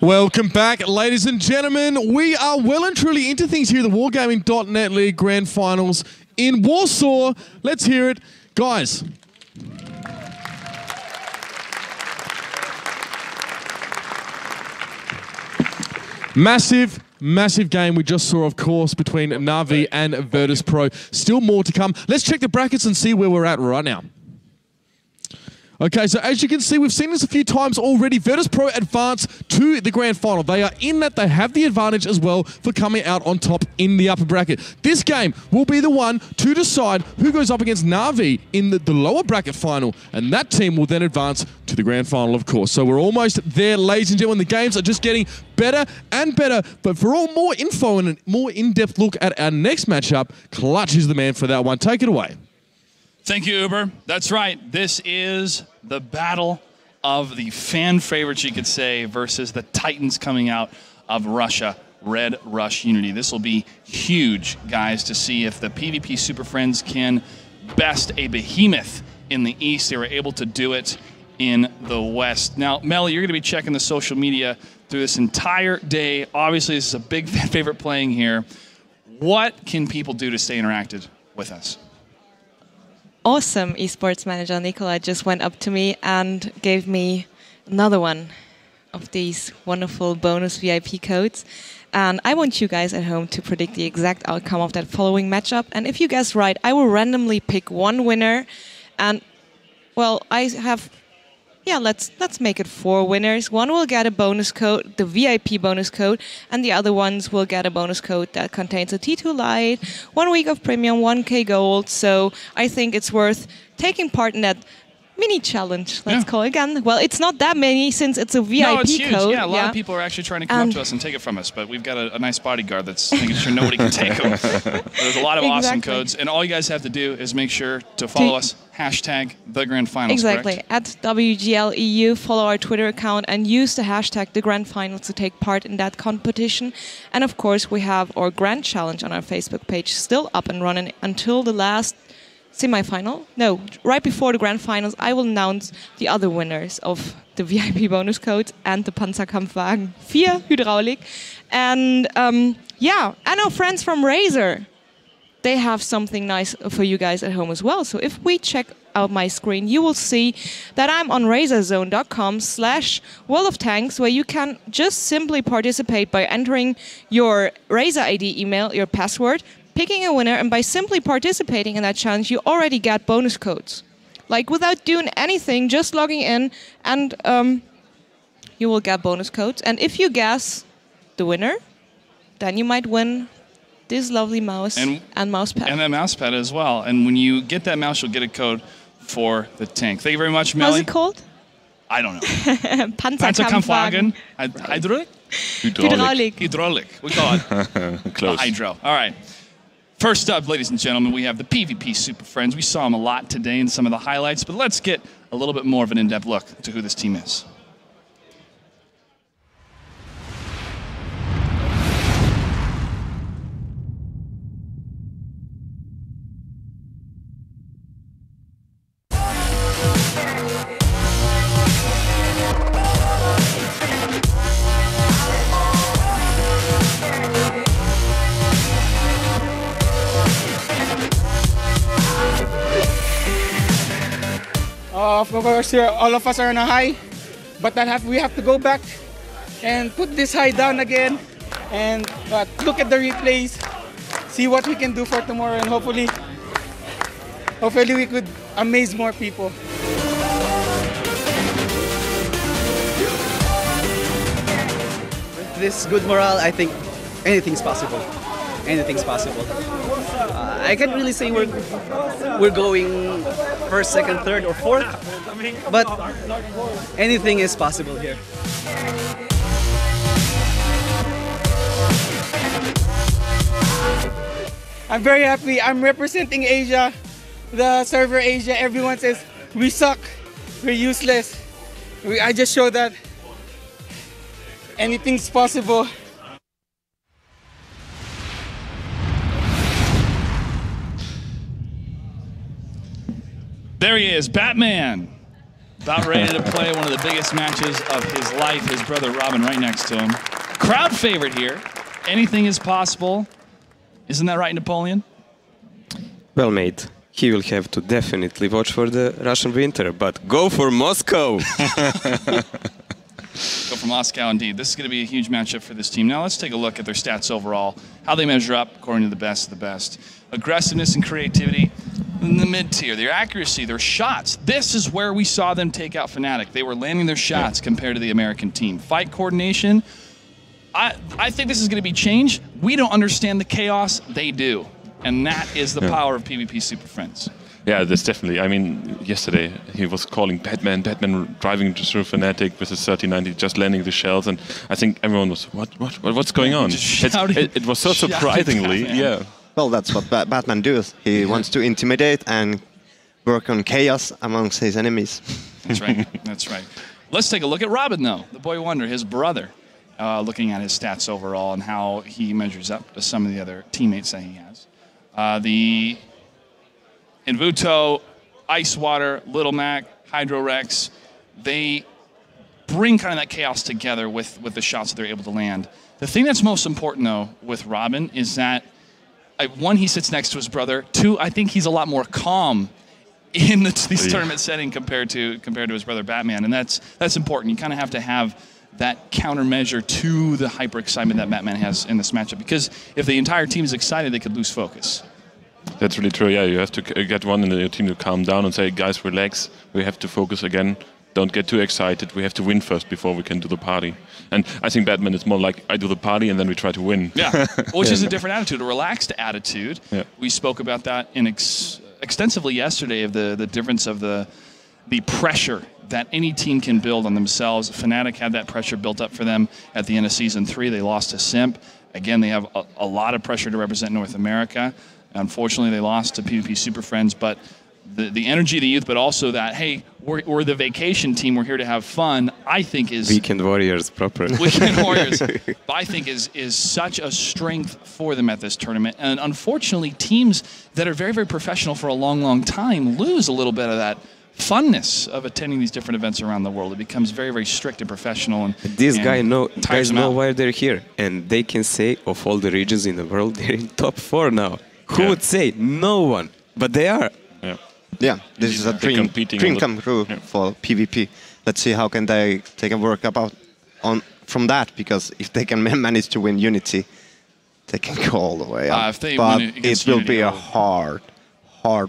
Welcome back, ladies and gentlemen. We are well and truly into things here at the Wargaming.net League Grand Finals in Warsaw. Let's hear it. Guys. Massive game we just saw, of course, between Na'Vi and Virtus.pro. Still more to come. Let's check the brackets and see where we're at right now. Okay, so as you can see, we've seen this a few times already. Virtus.pro advance to the grand final. They are in that they have the advantage as well for coming out on top in the upper bracket. This game will be the one to decide who goes up against Na'Vi in the lower bracket final, and that team will then advance to the grand final, of course. So we're almost there, ladies and gentlemen. The games are just getting better and better. But for all more info and a more in-depth look at our next matchup, Clutch is the man for that one. Take it away. Thank you, Uber. That's right. This is the battle of the fan favorites, you could say, versus the Titans coming out of Russia, Red Rush Unity. This will be huge, guys, to see if the PvP Super Friends can best a behemoth in the East. They were able to do it in the West. Now, Melly, you're going to be checking the social media through this entire day. Obviously, this is a big fan favorite playing here. What can people do to stay interacted with us? Awesome esports manager Nikolai just went up to me and gave me another one of these wonderful bonus VIP codes. And I want you guys at home to predict the exact outcome of that following matchup. And if you guess right, I will randomly pick one winner. And, well, I have... Yeah, let's make it 4 winners. One will get a bonus code, the VIP bonus code, and the other ones will get a bonus code that contains a T2 Lite, 1 week of premium, 1K gold. So I think it's worth taking part in that mini challenge, let's call it again. Well, it's not that many since it's a VIP no, it's huge. code. Yeah, a lot of people are actually trying to come up to us and take it from us, but we've got a nice bodyguard that's making sure nobody can take them. There's a lot of awesome codes, and all you guys have to do is make sure to follow us, hashtag the Grand Finals. Exactly. Correct? At WGLEU, follow our Twitter account and use the hashtag the Grand Finals to take part in that competition. And of course, we have our Grand Challenge on our Facebook page still up and running until the last semi-final? No, right before the grand finals, I will announce the other winners of the VIP bonus code and the Panzerkampfwagen 4 Hydraulik. And yeah, and our friends from Razer, they have something nice for you guys at home as well. So if we check out my screen, you will see that I'm on razorzone.com/World of Tanks, where you can just simply participate by entering your Razer ID email, your password, picking a winner, and by simply participating in that challenge, you already get bonus codes. Like, without doing anything, just logging in, and you will get bonus codes. And if you guess the winner, then you might win this lovely mouse and mouse pad. And that mouse pad as well. And when you get that mouse, you'll get a code for the tank. Thank you very much, Melly. How's it called? I don't know. Panzerkampfwagen. Hydraulic? Hydraulic. We call it Close. hydro. All right. First up, ladies and gentlemen, we have the PvP Super Friends. We saw them a lot today in some of the highlights, but let's get a little bit more of an in-depth look to who this team is. Of course, all of us are on a high, but we have to go back and put this high down again and look at the replays, see what we can do for tomorrow, and hopefully we could amaze more people. With this good morale, I think anything's possible. Anything's possible. I can't really say we're going first, second, third, or fourth, but anything is possible here. I'm very happy. I'm representing Asia, the server Asia. Everyone says we suck, we're useless. I just show that anything's possible. There he is, Batman. About ready to play one of the biggest matches of his life. His brother Robin right next to him. Crowd favorite here. Anything is possible. Isn't that right, Napoleon? Well, mate, he will have to definitely watch for the Russian winter, but go for Moscow! Go for Moscow, indeed. This is going to be a huge matchup for this team. Now let's take a look at their stats overall, how they measure up according to the best of the best. Aggressiveness and creativity in the mid-tier. Their accuracy, their shots. This is where we saw them take out Fnatic. They were landing their shots compared to the American team. Fight coordination, I think this is going to be changed. We don't understand the chaos. They do. And that is the power of PvP Superfriends. Yeah, that's definitely. I mean, yesterday he was calling Batman driving through Fnatic with his 3090, just landing the shells, and I think everyone was, what's going on? It was so surprisingly, yeah. Well, that's what Batman does. He wants to intimidate and work on chaos amongst his enemies. That's right. That's right. Let's take a look at Robin, though, the boy wonder, his brother, looking at his stats overall and how he measures up to some of the other teammates that he has. The Invuto, Ice Water, Little Mac, Hydro Rex, they bring kind of that chaos together with the shots that they're able to land. The thing that's most important, though, with Robin is that, one, he sits next to his brother. Two, I think he's a lot more calm in this tournament setting compared to his brother Batman, and that's important. You kind of have to have that countermeasure to the hyper excitement that Batman has in this matchup, because if the entire team is excited, they could lose focus. That's really true. Yeah, you have to get one in your team to calm down and say, guys, relax. We have to focus again. Don't get too excited. We have to win first before we can do the party. And I think Batman is more like, I do the party and then we try to win. Yeah, which is a different attitude, a relaxed attitude. Yeah. We spoke about that extensively yesterday, of the difference of the pressure that any team can build on themselves. Fnatic had that pressure built up for them at the end of Season 3. They lost to Simp. Again, they have a lot of pressure to represent North America. Unfortunately, they lost to PvP Superfriends, but the energy of the youth, but also that, hey, we're the vacation team, we're here to have fun, I think is... Weekend Warriors proper. Weekend Warriors, I think is such a strength for them at this tournament. And unfortunately, teams that are very, very professional for a long, long time lose a little bit of that funness of attending these different events around the world. It becomes very, very strict and professional. And these guys know why they're here, and they can say of all the regions in the world, they're in top 4 now. Who would say? No one. But they are. Yeah, this is a dream come true for PvP. Let's see how can they take a work from that, because if they can manage to win Unity, they can go all the way up. But it will be a hard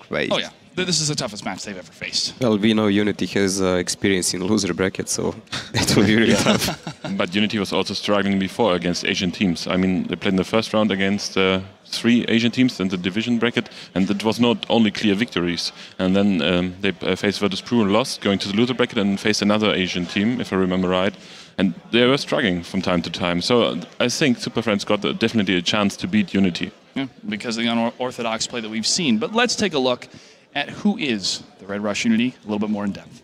race. Oh yeah, this is the toughest match they've ever faced. Well, we know Unity has experience in loser bracket, so that will be really tough. But Unity was also struggling before against Asian teams. I mean, they played in the first round against 3 Asian teams in the division bracket, and it was not only clear victories. And then they faced Virtus Pro and lost, going to the loser bracket, and faced another Asian team, if I remember right. And they were struggling from time to time. So I think Superfriends got definitely a chance to beat Unity. Yeah, because of the unorthodox play that we've seen. But let's take a look at who is the Red Rush Unity a little bit more in depth.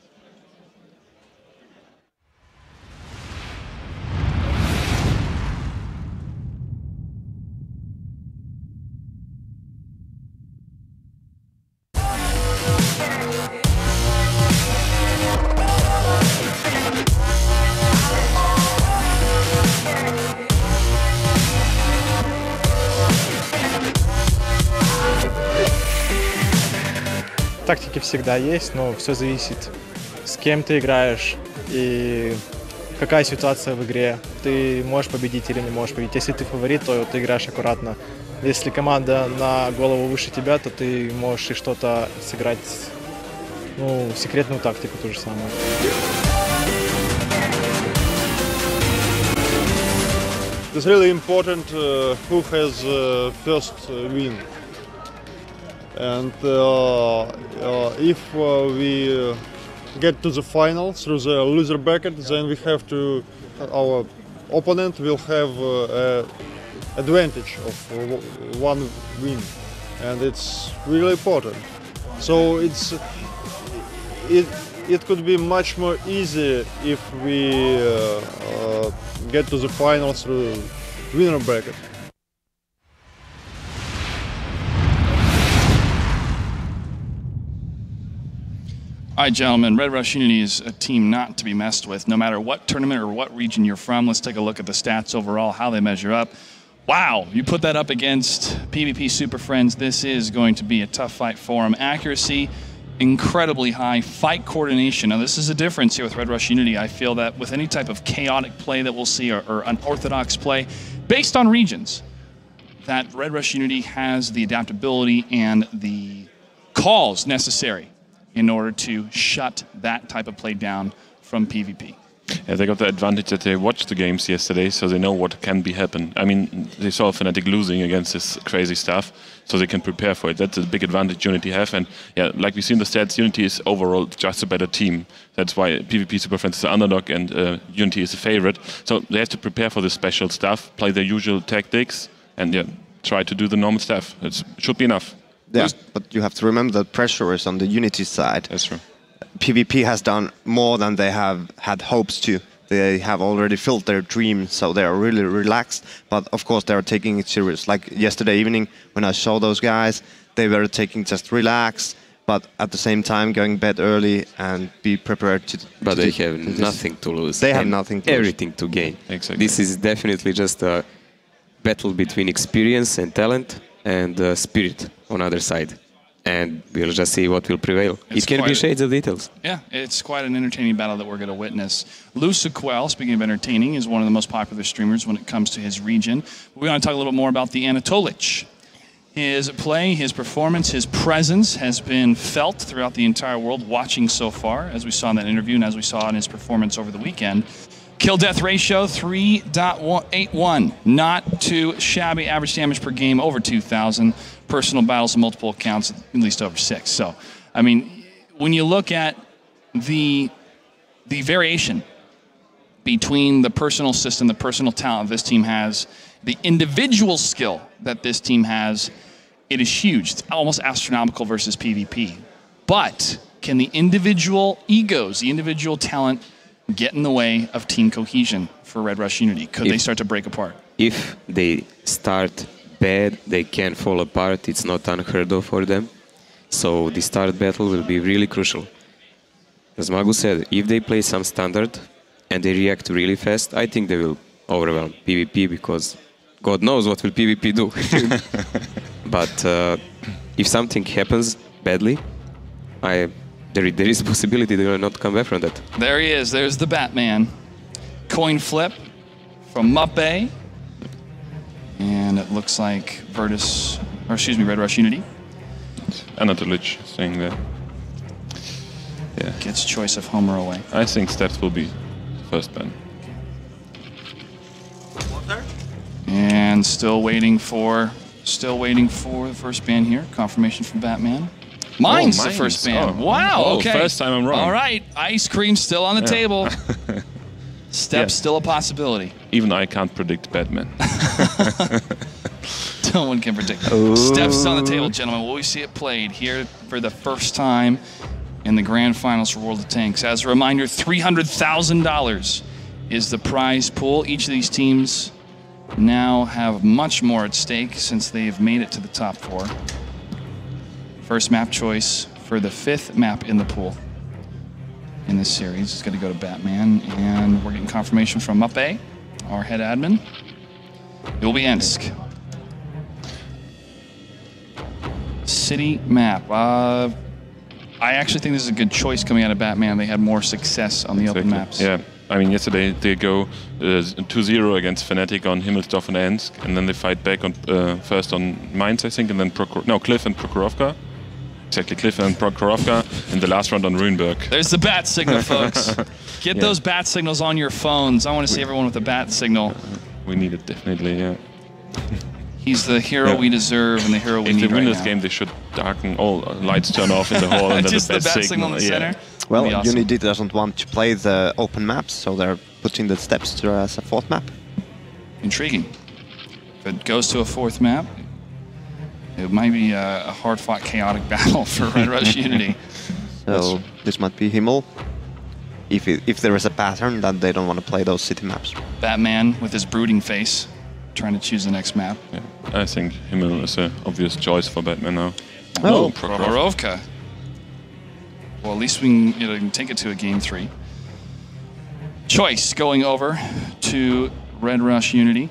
Тактики всегда есть, но все зависит, с кем ты играешь и какая ситуация в игре. Ты можешь победить или не можешь победить. Если ты фаворит, то ты играешь аккуратно. Если команда на голову выше тебя, то ты можешь и что-то сыграть, ну, секретную тактику ту же самую. It's really important who has first win. And if we get to the final through the loser bracket, then we have to, our opponent will have advantage of 1 win, and it's really important. So it could be much more easy if we get to the final through winner bracket. All All right, gentlemen, Red Rush Unity is a team not to be messed with, no matter what tournament or what region you're from. Let's take a look at the stats overall, how they measure up. Wow, you put that up against PvP Super Friends. This is going to be a tough fight for them. Accuracy, incredibly high. Fight coordination. Now, this is a difference here with Red Rush Unity. I feel that with any type of chaotic play that we'll see or unorthodox play, based on regions, that Red Rush Unity has the adaptability and the calls necessary in order to shut that type of play down from PvP. Yeah, they got the advantage that they watched the games yesterday, so they know what can be happen. I mean, they saw Fnatic losing against this crazy stuff, so they can prepare for it. That's a big advantage Unity have, and yeah, like we see in the stats, Unity is overall just a better team. That's why PvP Superfriends is the underdog and Unity is a favorite. So they have to prepare for the special stuff, play their usual tactics, and yeah, try to do the normal stuff. It should be enough. Yeah, but you have to remember the pressure is on the Unity side. That's true. PvP has done more than they have had hopes to. They have already filled their dream, so they are really relaxed. But of course, they are taking it serious. Like yesterday evening, when I saw those guys, they were taking just relax, but at the same time going bed early and be prepared to. But they have nothing to lose. They have nothing to lose. Everything to gain. Exactly. This is definitely just a battle between experience and talent and spirit on other side. And we'll just see what will prevail. It can be shades of details. Yeah, it's quite an entertaining battle that we're going to witness. Luciquel, speaking of entertaining, is one of the most popular streamers when it comes to his region. We're going to talk a little bit more about the Anatolich. His play, his performance, his presence has been felt throughout the entire world watching so far, as we saw in that interview and as we saw in his performance over the weekend. Kill-death ratio, 3.81. Not too shabby. Average damage per game, over 2,000. Personal battles and multiple accounts, at least over 6. So, I mean, when you look at the variation between the personal system, the personal talent this team has, the individual skill that this team has, it is huge. It's almost astronomical versus PvP. But can the individual egos, the individual talent, get in the way of team cohesion for Red Rush Unity? Could they start to break apart? If they start bad, they can fall apart. It's not unheard of for them. So the start battle will be really crucial. As Magu said, if they play some standard and they react really fast, I think they will overwhelm PvP, because God knows what will PvP do. But if something happens badly, there is a possibility they will not come back from that. There he is. There's the Batman. Coin flip from Muppe. And it looks like Red Rush Unity. Anatolich staying there. Yeah. Gets choice of home or away. I think Steps will be first ban. And still waiting for the first ban here. Confirmation from Batman. Mine's the first ban. Oh. Wow. Oh, okay. First time I'm wrong. All right. Ice cream still on the table. Steps still a possibility. Even I can't predict Batman. No one can predict. Steps on the table, gentlemen. Will we see it played here for the first time in the grand finals for World of Tanks? As a reminder, $300,000 is the prize pool. Each of these teams now have much more at stake since they've made it to the top 4. First map choice for the 5th map in the pool in this series is going to go to Batman, and we're getting confirmation from Muppe, our head admin. It will be Ensk. City map. I actually think this is a good choice coming out of Batman. They had more success on the open maps. Yeah, I mean, yesterday they go 2-0 against Fnatic on Himmelsdorf and Ensk, and then they fight back on first on Mainz, I think, and then Cliff and Prokhorovka. Exactly, Cliff and Prokhorovka in the last round on Runeberg. There's the bat signal, folks. Get those bat signals on your phones. I want to see everyone with a bat signal. We need it, definitely, yeah. He's the hero we deserve and the hero we need right now. If they win this game, they should darken all lights, turn off in the hall, and then just the bat signal in the center. Well, awesome. Unity doesn't want to play the open maps, so they're putting the steps to as a 4th map. Intriguing. If it goes to a 4th map, it might be a hard-fought, chaotic battle for Red Rush Unity. So this might be Himmel. If there is a pattern that they don't want to play those city maps. Batman with his brooding face, trying to choose the next map. Yeah, I think Himmel is an obvious choice for Batman now. Oh, Prokhorovka. Well, at least we can take it to a game 3. Choice going over to Red Rush Unity.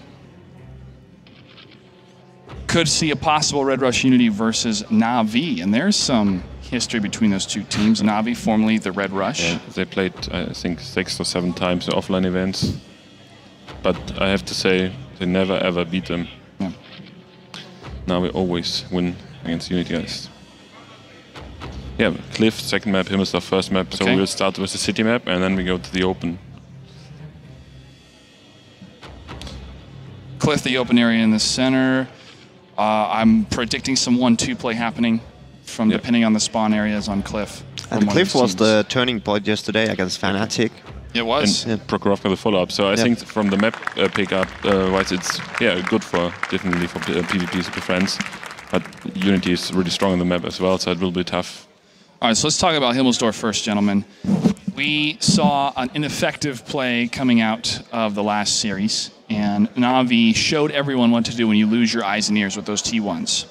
Could see a possible Red Rush Unity versus Na'Vi, and there's some history between those two teams. Na'Vi, formerly the Red Rush. Yeah, they played, I think, 6 or 7 times in offline events, but I have to say they never ever beat them. Yeah. Now we always win against Unity guys. Yeah, Cliff, second map, Himmelsdorf, first map. So we will start with the city map and then we go to the open. Cliff, the open area in the center. I'm predicting some 1-2 play happening from depending on the spawn areas on Cliff. And Cliff was the turning point yesterday against Fnatic. It was. And Prokhorovka the follow-up. So I think from the map pickup wise, it's good for definitely for PvP Superfriends. But Unity is really strong on the map as well, so it will be tough. All right, so let's talk about Himmelsdorf first, gentlemen. We saw an ineffective play coming out of the last series, and Na'Vi showed everyone what to do when you lose your eyes and ears with those T1s.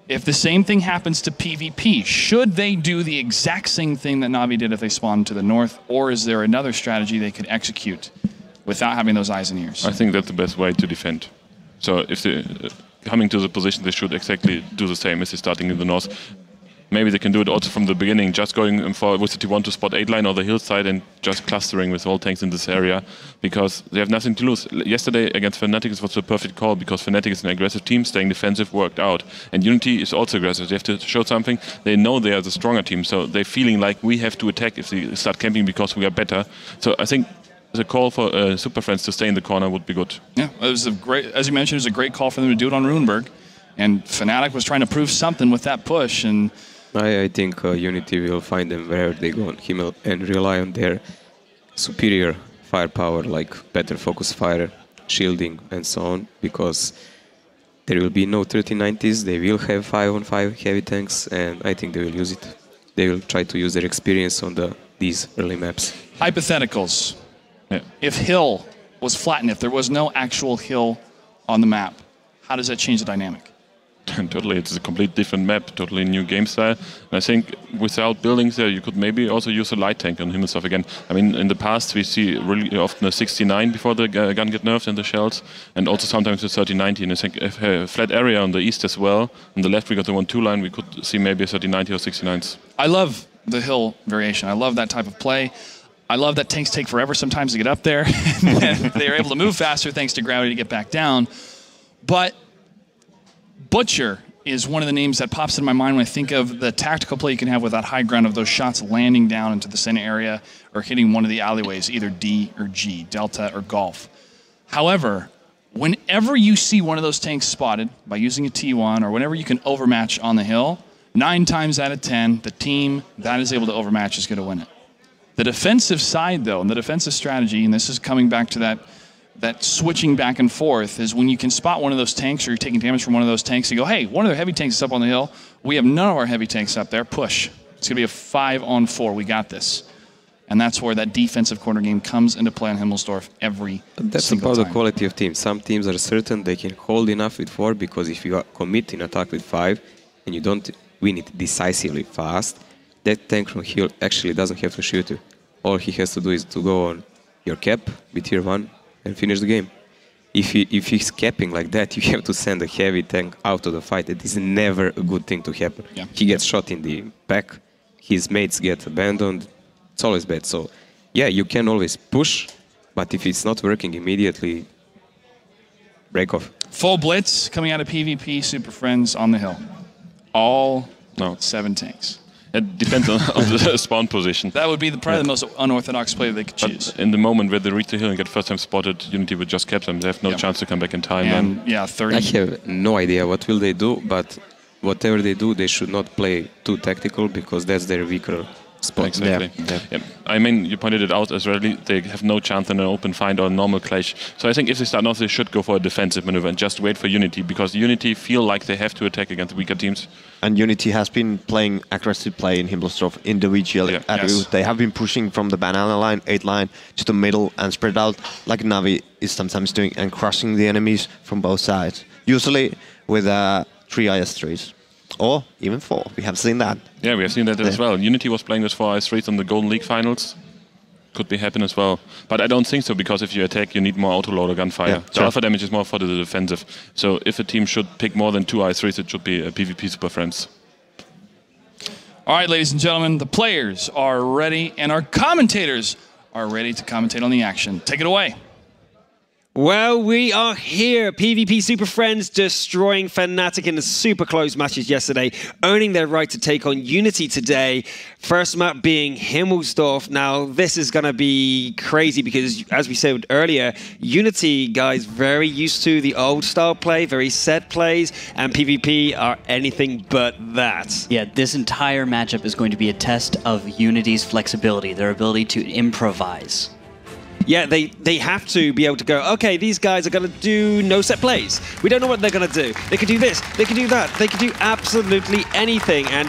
If the same thing happens to PvP, should they do the exact same thing that Na'Vi did if they spawned to the north, or is there another strategy they could execute without having those eyes and ears? I think that's the best way to defend. So if they're coming to the position, they should exactly do the same as they're starting in the north. Maybe they can do it also from the beginning, just going for with T1 to spot 8 line or the hillside and just clustering with all tanks in this area, because they have nothing to lose. Yesterday against Fnatic it was a perfect call, because Fnatic is an aggressive team, staying defensive worked out. And Unity is also aggressive. They have to show something. They know they are the stronger team, so they're feeling like we have to attack if they start camping because we are better. So I think the call for Superfriends to stay in the corner would be good. Yeah, it was a great, as you mentioned, it was a great call for them to do it on Runeberg. And Fnatic was trying to prove something with that push, and I think Unity will find them wherever they go on Himmel and rely on their superior firepower, like better focus fire, shielding, and so on, because there will be no 3090s, they will have 5-on-5 heavy tanks, and I think they will use it. They will try to use their experience on these early maps. Hypotheticals. Yeah. If hill was flattened, if there was no actual hill on the map, how does that change the dynamic? Totally, it's a complete different map, totally new game style. And I think without buildings there, you could maybe also use a light tank on Himmelsdorf again. I mean, in the past we see really often a 69 before the gun get nerfed and the shells, and also sometimes a 3090. And I think if a flat area on the east as well, on the left we got the 1-2 line, we could see maybe a 3090 or 69s. I love the hill variation. I love that type of play. I love that tanks take forever sometimes to get up there. And they're able to move faster thanks to gravity to get back down. But Butcher is one of the names that pops in my mind when I think of the tactical play you can have with that high ground of those shots landing down into the center area or hitting one of the alleyways, either D or G, Delta or Golf. However, whenever you see one of those tanks spotted by using a T1 or whenever you can overmatch on the hill, 9 times out of 10, the team that is able to overmatch is going to win it. The defensive side, though, and the defensive strategy, and this is coming back to that switching back and forth, is when you can spot one of those tanks or you're taking damage from one of those tanks, you go, hey, one of their heavy tanks is up on the hill. We have none of our heavy tanks up there. Push. It's going to be a 5-on-4. We got this. And that's where that defensive corner game comes into play on Himmelsdorf every That's single about time. the quality of teams. Some teams are certain they can hold enough with 4, because if you commit in attack with 5 and you don't win it decisively fast, that tank from hill actually doesn't have to shoot you. All he has to do is to go on your cap with tier 1 and finish the game. If he's capping like that, you have to send a heavy tank out of the fight. It is never a good thing to happen. Yeah. He gets shot in the back, his mates get abandoned. It's always bad. So, yeah, you can always push, but if it's not working immediately, break off. Full blitz coming out of PvP Superfriends on the hill. All 7 tanks. It depends on the spawn position. That would be probably the most unorthodox play they could choose. But in the moment where they reach the hill and get first time spotted, Unity would just cap them. They have no chance to come back in time. And yeah, 30. I have no idea what will they do, but whatever they do, they should not play too tactical, because that's their weaker spot. Exactly. Yeah. I mean, you pointed it out as really they have no chance in an open fight or a normal clash. So I think if they start off, they should go for a defensive maneuver and just wait for Unity, because Unity feel like they have to attack against weaker teams. And Unity has been playing aggressive play in Himmelsdorf individually. Yes. They have been pushing from the banana line, 8 line, to the middle and spread out like Na'Vi is sometimes doing, and crushing the enemies from both sides. Usually with 3 IS3s. Or even 4. We have seen that. Yeah, we have seen that as well. Unity was playing with 4 IS-3s on the Golden League finals. Could be happen as well. But I don't think so, because if you attack, you need more autoloader gunfire. Yeah, the alpha damage is more for the defensive. So if a team should pick more than 2 IS-3s, it should be a PvP Superfriends. All right, ladies and gentlemen, the players are ready, and our commentators are ready to commentate on the action. Take it away. Well, we are here. PvP Superfriends destroying Fnatic in the super close matches yesterday, earning their right to take on Unity today. First map being Himmelsdorf. Now, this is going to be crazy because, as we said earlier, Unity, guys, very used to the old style play, very set plays, and PvP are anything but that. Yeah, this entire matchup is going to be a test of Unity's flexibility, their ability to improvise. Yeah, they have to be able to go, okay, these guys are going to do no set plays. We don't know what they're going to do. They could do this, they could do that, they could do absolutely anything. And,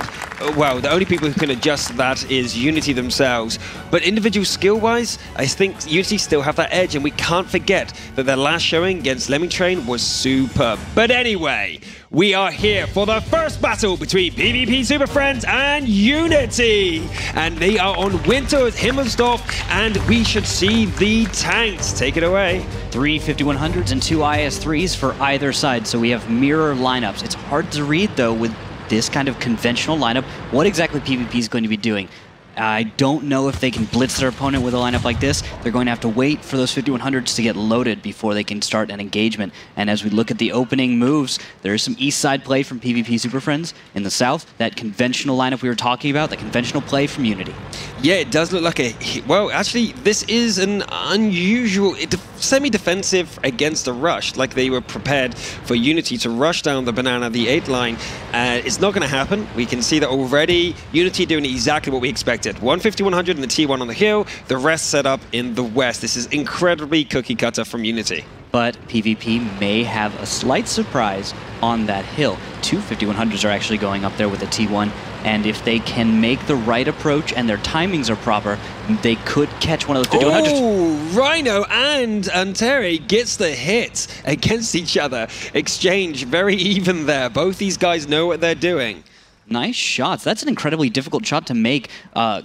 well, the only people who can adjust that is Unity themselves. But individual skill-wise, I think Unity still have that edge, and we can't forget that their last showing against Lemming Train was superb. But anyway, we are here for the first battle between PvP Superfriends and Unity. And they are on Winter at Himmelsdorf, and we should see the tanks. Take it away. 3 5100s and 2 IS-3s for either side, so we have mirror lineups. It's hard to read, though, with this kind of conventional lineup, what exactly PvP is going to be doing. I don't know if they can blitz their opponent with a lineup like this. They're going to have to wait for those 5100s to get loaded before they can start an engagement. And as we look at the opening moves, there is some east side play from PvP Superfriends. In the south, that conventional lineup we were talking about, the conventional play from Unity. Yeah, it does look like a... Well, actually, this is an unusual... semi-defensive against a rush, like they were prepared for Unity to rush down the banana, the 8 line. It's not going to happen. We can see that already. Unity doing exactly what we expected. 150-100 and the T1 on the hill, the rest set up in the west. This is incredibly cookie cutter from Unity. But PvP may have a slight surprise on that hill. 2 5100s are actually going up there with a T1, and if they can make the right approach and their timings are proper, they could catch one of those 5100s. Oh, Rhino and Anteri gets the hit against each other. Exchange very even there. Both these guys know what they're doing. Nice shots. That's an incredibly difficult shot to make for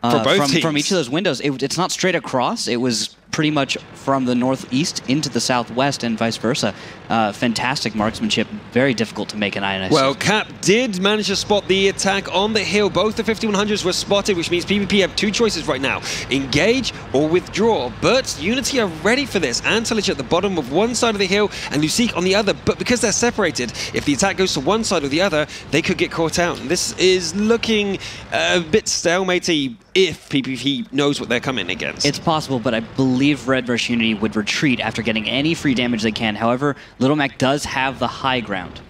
both teams. From each of those windows. It's not straight across. It was pretty much from the northeast into the southwest and vice versa. Fantastic marksmanship. Very difficult to make an INS. Well, Cap did manage to spot the attack on the hill. Both the 5100s were spotted, which means PvP have 2 choices right now. Engage or withdraw. But Unity are ready for this. Antelich at the bottom of one side of the hill and Lucic on the other. But because they're separated, if the attack goes to one side or the other, they could get caught out. And this is looking a bit stalematy if PvP knows what they're coming against. It's possible, but I believe Red vs Unity would retreat after getting any free damage they can. However, Little Mac does have the high ground.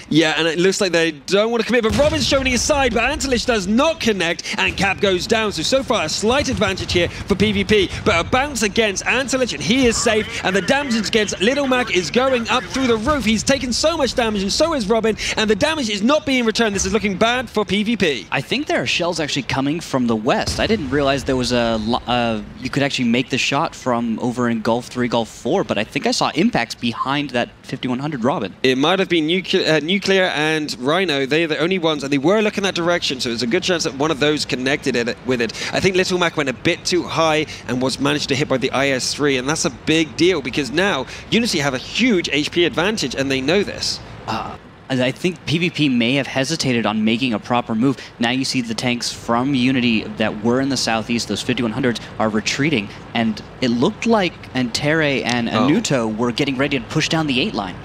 Yeah, and it looks like they don't want to commit, but Robin's showing his side, but Antelich does not connect, and Cap goes down. So far, a slight advantage here for PvP, but a bounce against Antelich, and he is safe, and the damage against Little Mac is going up through the roof. He's taken so much damage, and so is Robin, and the damage is not being returned. This is looking bad for PvP. I think there are shells actually coming from the west. I didn't realize there was you could actually make the shot from over in Gulf 3, Gulf 4, but I think I saw impacts behind that 5100 Robin. It might have been Nuclear and Rhino. They're the only ones, and they were looking that direction, so there's a good chance that one of those connected with it. I think Little Mac went a bit too high and was managed to hit by the IS-3, and that's a big deal because now Unity have a huge HP advantage, and they know this. I think PvP may have hesitated on making a proper move. Now you see the tanks from Unity that were in the southeast, those 5100s, are retreating, and it looked like Anteri and Anuto were getting ready to push down the 8 line.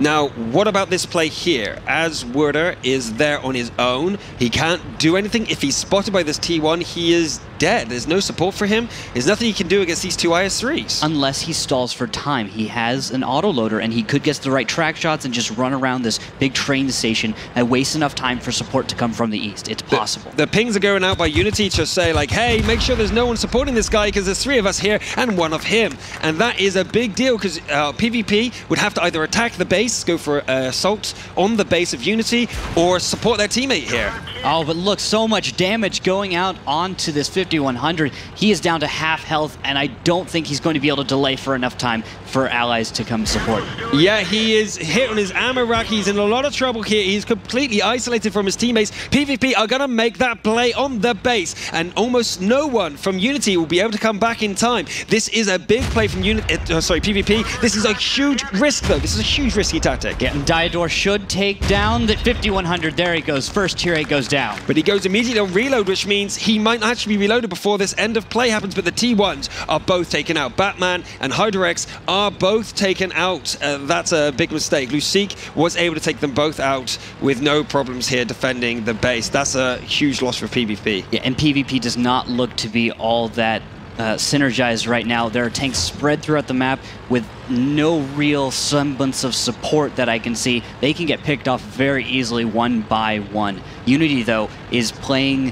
Now, what about this play here? As Werder is there on his own, he can't do anything. If he's spotted by this T1, he is dead. There's no support for him. There's nothing he can do against these 2 IS-3s. Unless he stalls for time. He has an autoloader, and he could get the right track shots and just run around this big train station and waste enough time for support to come from the east. It's possible. The pings are going out by Unity to say, like, hey, make sure there's no one supporting this guy because there's 3 of us here and 1 of him. And that is a big deal because PvP would have to either attack the base, go for assault on the base of Unity, or support their teammate here. Oh, but look, so much damage going out onto this 5100. He is down to half health, and I don't think he's going to be able to delay for enough time for allies to come support. Yeah, he is hit on his ammo rack. He's in a lot of trouble here. He's completely isolated from his teammates. PvP are going to make that play on the base, and almost no one from Unity will be able to come back in time. This is a big play from PvP. This is a huge risk, though. This is a huge risky tactic. Yeah, and Diodor should take down the 5100. There he goes. First tier 8 goes down. But he goes immediately on reload, which means he might actually be reloaded before this end of play happens, but the T1s are both taken out. Batman and Hydrex are both taken out. That's a big mistake. Lucic was able to take them both out with no problems here defending the base. That's a huge loss for PvP. Yeah, and PvP does not look to be all that synergized right now. There are tanks spread throughout the map with no real semblance of support that I can see. They can get picked off very easily one by one. Unity, though, is playing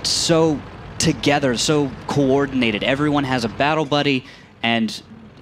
so together, so coordinated. Everyone has a battle buddy, and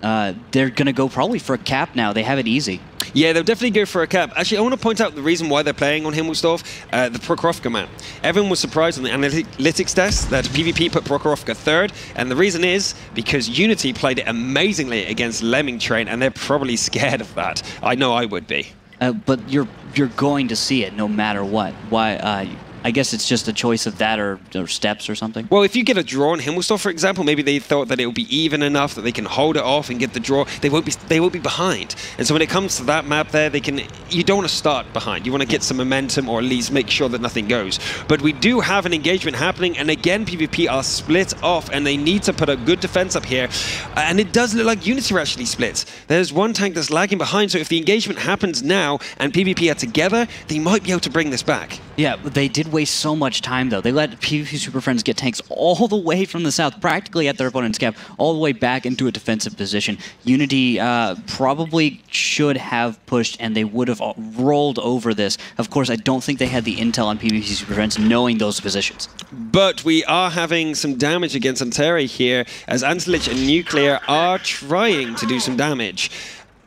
they're going to go probably for a cap now. They have it easy. Yeah, they'll definitely go for a cap. Actually, I want to point out the reason why they're playing on Himmelsdorf, the Prokhorovka map. Everyone was surprised on the analytics test that PvP put Prokhorovka third, and the reason is because Unity played it amazingly against Lemming Train, and they're probably scared of that. I know I would be. But you're going to see it no matter what. Why? I guess it's just a choice of that or steps or something. Well, if you get a draw on Himmelsdorf, for example, maybe they thought that it would be even enough that they can hold it off and get the draw. They won't be behind. And so when it comes to that map there, you don't want to start behind. You want to get some momentum or at least make sure that nothing goes. But we do have an engagement happening, and again, PvP are split off, and they need to put a good defense up here. And it does look like Unity are actually split. There's one tank that's lagging behind, so if the engagement happens now and PvP are together, they might be able to bring this back. Yeah, but they did waste so much time, though. They let PvP Superfriends get tanks all the way from the south, practically at their opponent's cap, all the way back into a defensive position. Unity probably should have pushed, and they would have rolled over this. Of course, I don't think they had the intel on PvP Superfriends knowing those positions. But we are having some damage against Anteri here, as Antelich and Nuclear are trying to do some damage.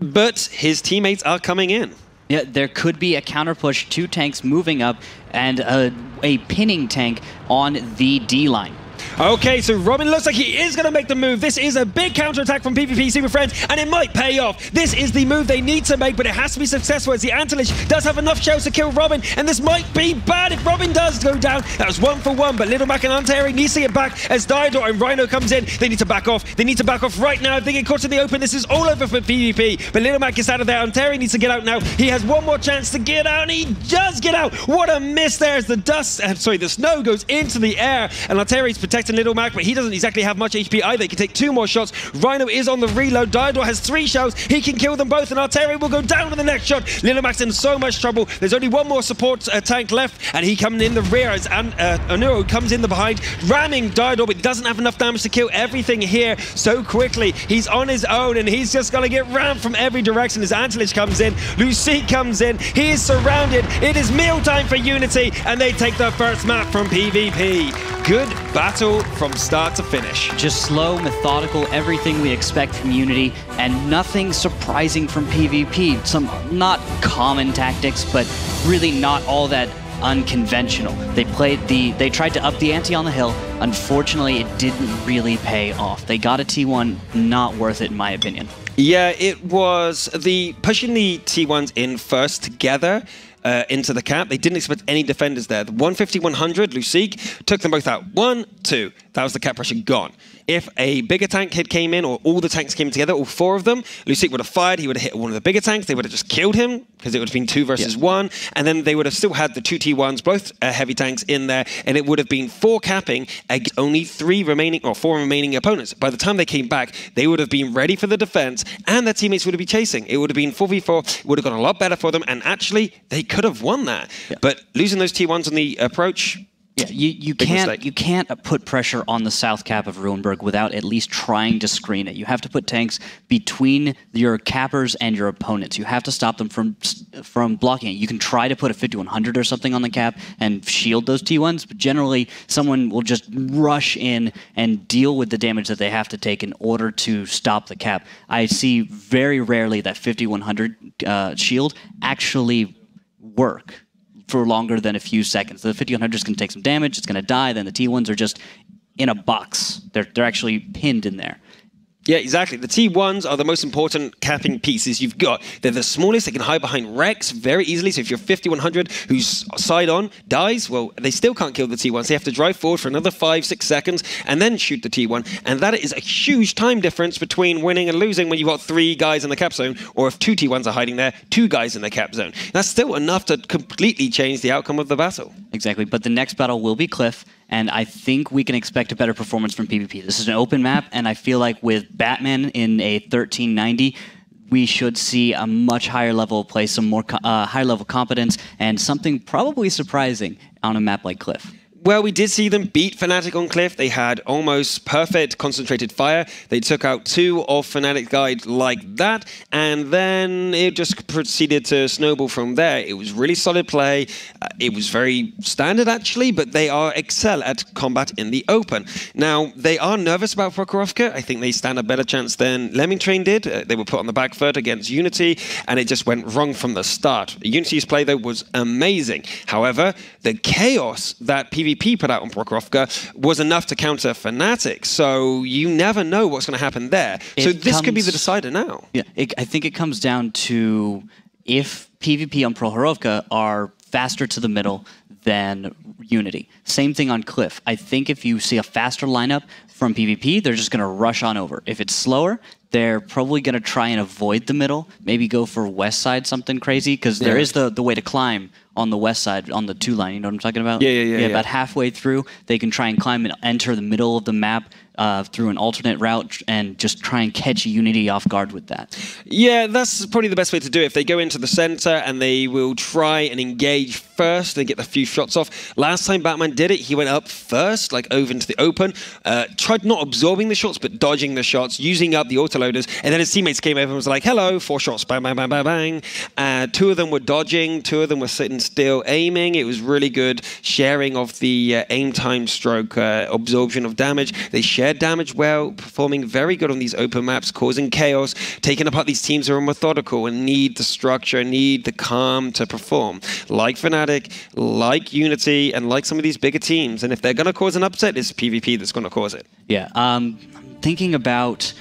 But his teammates are coming in. Yeah, there could be a counter push, 2 tanks moving up, and a pinning tank on the D line. Okay, so Robin looks like he is going to make the move. This is a big counterattack from PvP Superfriends, and it might pay off. This is the move they need to make, but it has to be successful, as the Antelich does have enough shells to kill Robin, and this might be bad if Robin does go down. That was 1 for 1, but Little Mac and Anteri need to get back as Diodor and Rhino comes in. They need to back off. They need to back off right now. If they get caught in the open, this is all over for PvP, but Little Mac gets out of there. Anteri needs to get out now. He has one more chance to get out, and he does get out. What a miss there as the snow goes into the air, and Anteri's protecting Little Mac, but he doesn't exactly have much HP either. He can take 2 more shots. Rhino is on the reload. Diodor has 3 shells. He can kill them both, and Anteri will go down with the next shot. Little Mac's in so much trouble. There's only one more support tank left, and he comes in the rear as Onuro comes in the behind, ramming Diodor, but he doesn't have enough damage to kill everything here so quickly. He's on his own, and he's just going to get rammed from every direction as Antelich comes in. Lucic comes in. He is surrounded. It is mealtime for Unity, and they take the first map from PvP. Good battle from start to finish. Just slow, methodical, everything we expect from Unity, and nothing surprising from PvP. Some not common tactics, but really not all that unconventional. They tried to up the ante on the hill. Unfortunately, it didn't really pay off. They got a T1, not worth it in my opinion. Yeah, it was pushing the T1s in first together into the cap. They didn't expect any defenders there. The 150-100, Lucic, took them both out. 1, 2. That was the cap pressure gone. If a bigger tank had came in, or all the tanks came together, all 4 of them, Lucic would have fired. He would have hit one of the bigger tanks. They would have just killed him, because it would have been 2 versus 1. And then they would have still had the 2 T1s, both heavy tanks in there, and it would have been 4 capping against only 4 remaining opponents. By the time they came back, they would have been ready for the defense, and their teammates would have been chasing. It would have been 4v4. It would have gone a lot better for them, and actually, they could have won that. Yeah. But losing those T1s on the approach... Yeah, you can't put pressure on the south cap of Ruinberg without at least trying to screen it. You have to put tanks between your cappers and your opponents. You have to stop them from blocking it. You can try to put a 5100 or something on the cap and shield those T1s, but generally someone will just rush in and deal with the damage that they have to take in order to stop the cap. I see very rarely that 5100 shield actually work. for longer than a few seconds. The 5100 is going to take some damage, it's going to die, then the T1s are just in a box. They're actually pinned in there. Yeah, exactly. The T1s are the most important capping pieces you've got. They're the smallest. They can hide behind wrecks very easily. So if your 5100 who's side on dies, well, they still can't kill the T1s. They have to drive forward for another 5-6 seconds and then shoot the T1. And that is a huge time difference between winning and losing when you've got 3 guys in the cap zone, or if 2 T1s are hiding there, 2 guys in the cap zone. That's still enough to completely change the outcome of the battle. Exactly. But the next battle will be Cliff. And I think we can expect a better performance from PvP. This is an open map, and I feel like with Batman in a 1390, we should see a much higher level of play, some more higher level competence, and something probably surprising on a map like Cliff. Well, we did see them beat Fnatic on Cliff. They had almost perfect concentrated fire. They took out 2 of Fnatic's guide like that, and then it just proceeded to snowball from there. It was really solid play. It was very standard, actually, but they excel at combat in the open. Now, they are nervous about Prokhorovka. I think they stand a better chance than Lemming Train did. They were put on the back foot against Unity, and it just went wrong from the start. Unity's play, though, was amazing. However, the chaos that PvP put out on Prokhorovka was enough to counter Fnatic, so you never know what's going to happen there. So this could be the decider now. Yeah, I think it comes down to if PvP on Prokhorovka are faster to the middle than Unity. Same thing on Cliff. I think if you see a faster lineup from PvP, they're just going to rush on over. If it's slower, they're probably going to try and avoid the middle, maybe go for west side something crazy, because there is the way to climb on the west side, on the 2 line, you know what I'm talking about? Yeah. About halfway through, they can try and climb and enter the middle of the map through an alternate route and just try and catch Unity off guard with that. Yeah, that's probably the best way to do it. If they go into the center and they will try and engage first and get the few shots off. Last time Batman did it, he went up first, like over into the open, tried not absorbing the shots, but dodging the shots, using up the autoloaders, and then his teammates came over and was like, hello, 4 shots, bang, bang, bang, bang, bang. 2 of them were dodging, 2 of them were sitting still aiming. It was really good sharing of the aim time stroke, absorption of damage. They shared damage well, performing very good on these open maps, causing chaos, taking apart these teams who are methodical and need the structure, need the calm to perform. Like Fnatic, like Unity, and like some of these bigger teams. And if they're going to cause an upset, it's PvP that's going to cause it. Yeah, I'm thinking about,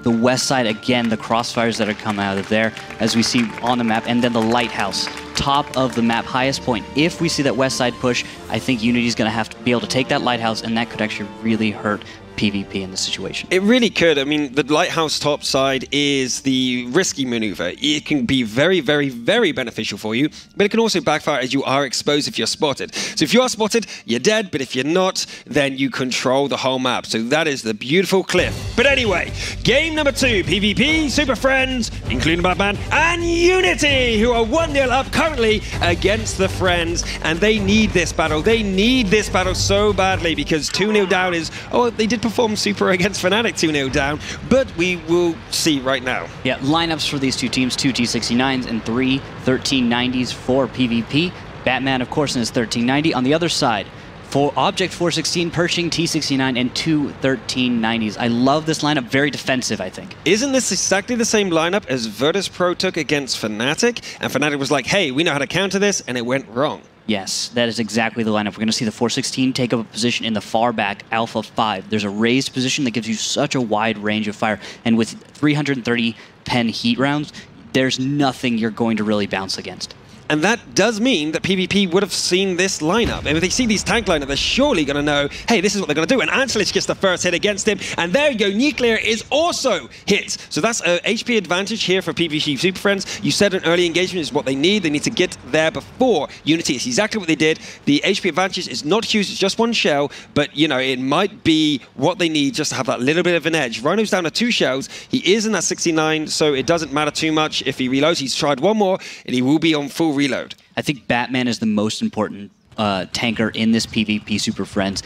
the west side, again, the crossfires that are coming out of there, as we see on the map, and then the lighthouse, top of the map, highest point. If we see that west side push, I think Unity's going to have to be able to take that lighthouse, and that could actually really hurt PvP in this situation. It really could. I mean, the lighthouse top side is the risky maneuver. It can be very, very, very beneficial for you, but it can also backfire as you are exposed if you're spotted. So if you are spotted, you're dead, but if you're not, then you control the whole map. So that is the beautiful Cliff. But anyway, game number 2, PvP, Super Friends, including Batman, and Unity, who are 1-0 up currently against the Friends, and they need this battle. They need this battle so badly because 2-0 down is, oh, they did perform super against Fnatic 2-0 down, but we will see right now. Yeah, lineups for these 2 teams, 2 T69s and 3 1390s for PvP. Batman, of course, in his 1390. On the other side, for Object 416, Pershing, T69, and 2 1390s. I love this lineup. Very defensive, I think. Isn't this exactly the same lineup as Virtus Pro took against Fnatic? And Fnatic was like, hey, we know how to counter this, and it went wrong. Yes, that is exactly the lineup. We're going to see the 416 take up a position in the far back, Alpha 5. There's a raised position that gives you such a wide range of fire. And with 330 pen heat rounds, there's nothing you're going to really bounce against. And that does mean that PvP would have seen this lineup. And if they see these tank lineup, they're surely going to know, hey, this is what they're going to do. And Ancelich gets the first hit against him. And there you go, Nuclear is also hit. So that's an HP advantage here for PvP Super Friends. You said an early engagement is what they need. They need to get there before Unity. It's exactly what they did. The HP advantage is not huge. It's just 1 shell. But, you know, it might be what they need just to have that little bit of an edge. Rhino's down to 2 shells. He is in that 69, so it doesn't matter too much. If he reloads, he's tried 1 more, and he will be on full reload. I think Batman is the most important tanker in this PvP Super Friends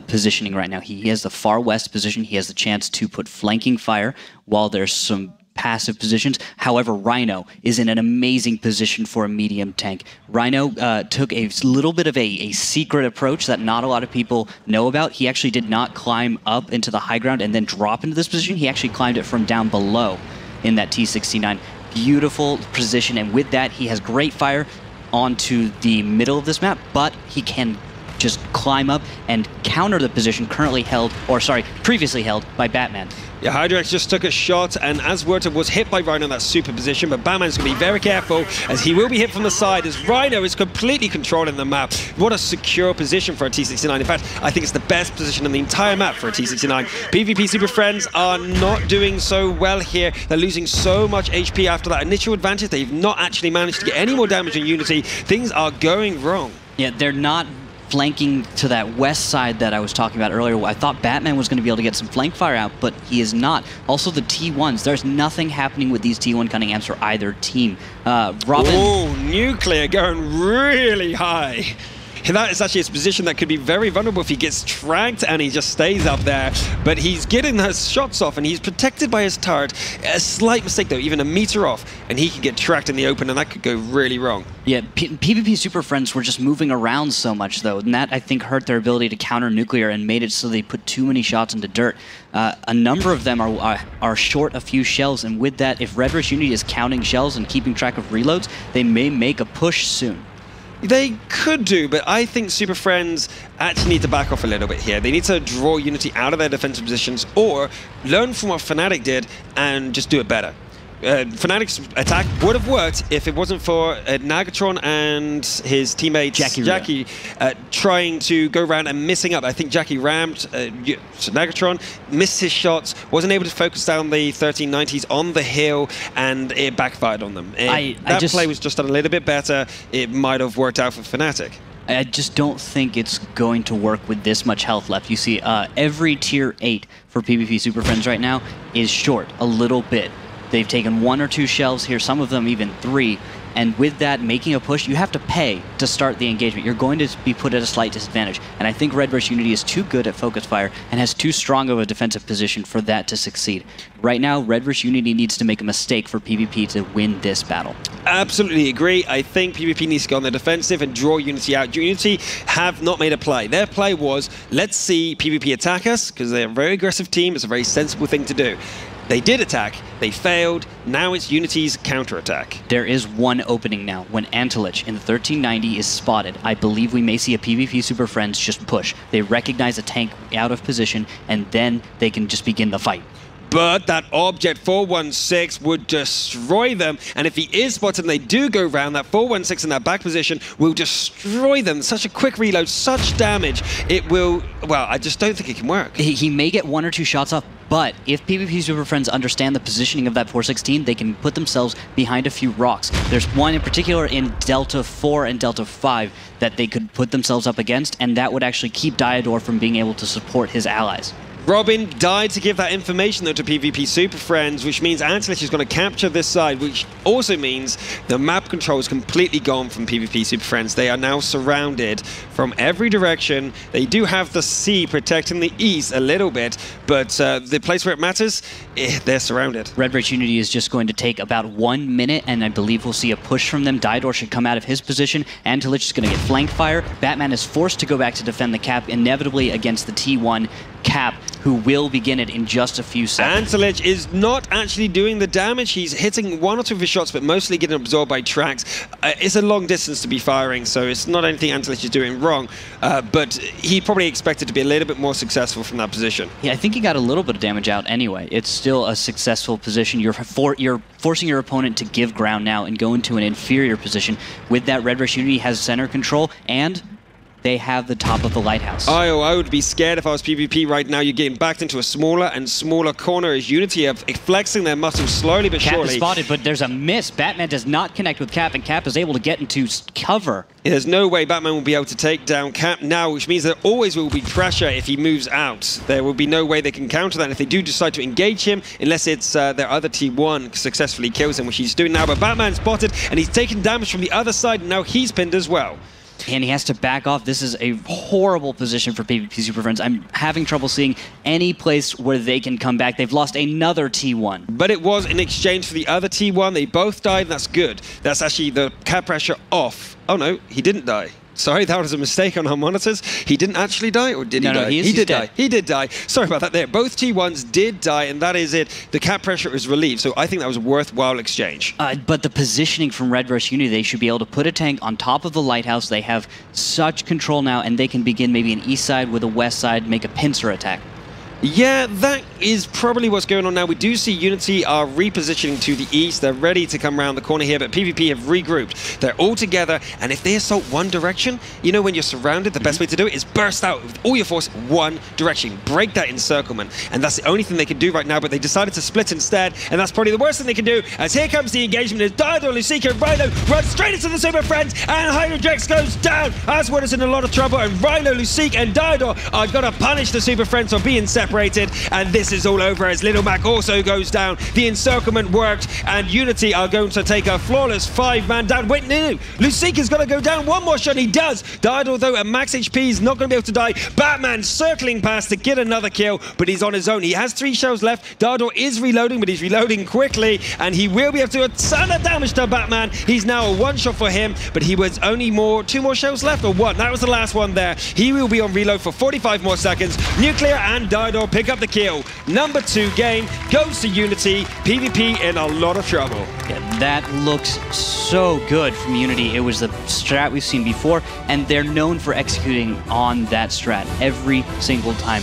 positioning right now. He has the far west position. He has the chance to put flanking fire while there's some passive positions. However, Rhino is in an amazing position for a medium tank. Rhino took a little bit of a secret approach that not a lot of people know about. He actually did not climb up into the high ground and then drop into this position. He actually climbed it from down below in that T69. beautiful position, and with that, he has great fire onto the middle of this map, but he can just climb up and counter the position currently held, or sorry, previously held by Batman. Yeah, Hydrex just took a shot, and as Werther was hit by Rhino in that super position, but Batman's going to be very careful, as he will be hit from the side, as Rhino is completely controlling the map. What a secure position for a T69. In fact, I think it's the best position on the entire map for a T69. PvP Super Friends are not doing so well here. They're losing so much HP after that initial advantage. They've not actually managed to get any more damage on Unity. Things are going wrong. Yeah, they're not flanking to that west side that I was talking about earlier. I thought Batman was going to be able to get some flank fire out, but he is not. Also the T1s, there's nothing happening with these T1 Cunninghams for either team. Robin... Oh, Nuclear going really high. That is actually his position that could be very vulnerable if he gets tracked and he just stays up there. But he's getting those shots off and he's protected by his turret. A slight mistake though, even a meter off, and he could get tracked in the open and that could go really wrong. Yeah, PvP Super Friends were just moving around so much though, and that I think hurt their ability to counter Nuclear and made it so they put too many shots into dirt. A number of them are short a few shells, and with that, if Red Rush Unity is counting shells and keeping track of reloads, they may make a push soon. They could do, but I think Super Friends actually need to back off a little bit here. They need to draw Unity out of their defensive positions or learn from what Fnatic did and just do it better. Fnatic's attack would have worked if it wasn't for Nagatron and his teammate Jackie trying to go around and missing up. I think Jackie rammed, so Nagatron missed his shots, wasn't able to focus down the 1390s on the hill, and it backfired on them. That play was just a little bit better. It might have worked out for Fnatic. I just don't think it's going to work with this much health left. You see, every tier 8 for PvP Super Friends right now is short a little bit. They've taken 1 or 2 shells here, some of them even 3. And with that, making a push, you have to pay to start the engagement. You're going to be put at a slight disadvantage. And I think Red Rush Unity is too good at focus fire and has too strong of a defensive position for that to succeed. Right now, Red Rush Unity needs to make a mistake for PvP to win this battle. Absolutely agree. I think PvP needs to go on the defensive and draw Unity out. Unity have not made a play. Their play was, let's see PvP attack us, because they're a very aggressive team. It's a very sensible thing to do. They did attack, they failed, now it's Unity's counterattack. There is one opening now. When Antilich in the 1390 is spotted, I believe we may see a PvP Super Friends just push. They recognize a tank out of position, and then they can just begin the fight. But that object 416 would destroy them, and if he is spotted and they do go round, that 416 in that back position will destroy them. Such a quick reload, such damage. It will, well, I just don't think it can work. He may get 1 or 2 shots off, but if PvP Super Friends understand the positioning of that 416, they can put themselves behind a few rocks. There's one in particular in Delta 4 and Delta 5 that they could put themselves up against, and that would actually keep Diodor from being able to support his allies. Robin died to give that information though to PvP Super Friends, which means Antilich is going to capture this side, which also means the map control is completely gone from PvP Super Friends. They are now surrounded from every direction. They do have the sea protecting the east a little bit, but the place where it matters, they're surrounded. Red Rush Unity is just going to take about 1 minute, and I believe we'll see a push from them. Diodor should come out of his position. Antilich is going to get flank fire. Batman is forced to go back to defend the cap, inevitably against the T1 cap, who will begin it in just a few seconds. Antilich is not actually doing the damage. He's hitting 1 or 2 of his shots, but mostly getting absorbed by tracks. It's a long distance to be firing, so it's not anything Antilich is doing wrong, but he probably expected to be a little bit more successful from that position. Yeah, I think he got a little bit of damage out anyway. It's still a successful position. You're forcing your opponent to give ground now and go into an inferior position. With that, Red Rush Unity has center control, and they have the top of the lighthouse. I would be scared if I was PvP right now. You're getting backed into a smaller and smaller corner as Unity are flexing their muscles slowly but surely. Cap is spotted, but there's a miss. Batman does not connect with Cap, and Cap is able to get into cover. There's no way Batman will be able to take down Cap now, which means there always will be pressure if he moves out. There will be no way they can counter that. And if they do decide to engage him, unless it's their other T1 successfully kills him, which he's doing now. But Batman's spotted, and he's taking damage from the other side, and now he's pinned as well. And he has to back off. This is a horrible position for PvP Super Friends. I'm having trouble seeing any place where they can come back. They've lost another T1. But it was in exchange for the other T1. They both died, and that's good. That's actually the cap pressure off. Oh no, he didn't die. sorry, that was a mistake on our monitors. He didn't actually die, or did he die? He did die. He did die. Sorry about that there. Both T1s did die, and that is it. The cap pressure is relieved, so I think that was a worthwhile exchange. But the positioning from Red Rush Unity, they should be able to put a tank on top of the lighthouse. They have such control now, and they can begin maybe an east side with a west side, make a pincer attack. Yeah, that is probably what's going on now. We do see Unity are repositioning to the east. They're ready to come around the corner here, but PvP have regrouped. They're all together, and if they assault one direction, you know when you're surrounded, the best way to do it is burst out with all your force one direction. Break that encirclement, and that's the only thing they can do right now, but they decided to split instead, and that's probably the worst thing they can do, as here comes the engagement as Dido, Lusika, and Rhino run straight into the Super Friends, and Hydrodrex goes down. Aswad is in a lot of trouble, and Rhino, Lusika, and Dido are going to punish the Super Friends for being separated. And this is all over as Little Mac also goes down. The encirclement worked, and Unity are going to take a flawless 5-man down. Wait, no, Lusika's going to go down. One more shot, he does. Dido, though, at max HP, is not going to be able to die. Batman circling past to get another kill, but he's on his own. He has 3 shells left. Dido is reloading, but he's reloading quickly, and he will be able to do a ton of damage to Batman. He's now a 1-shot for him, but he was only 2 more shells left, or 1. That was the last one there. He will be on reload for 45 more seconds. Nuclear and Dido pick up the kill. Number 2 game goes to Unity. PvP in a lot of trouble. Yeah, that looks so good from Unity. It was the strat we've seen before, and they're known for executing on that strat every single time.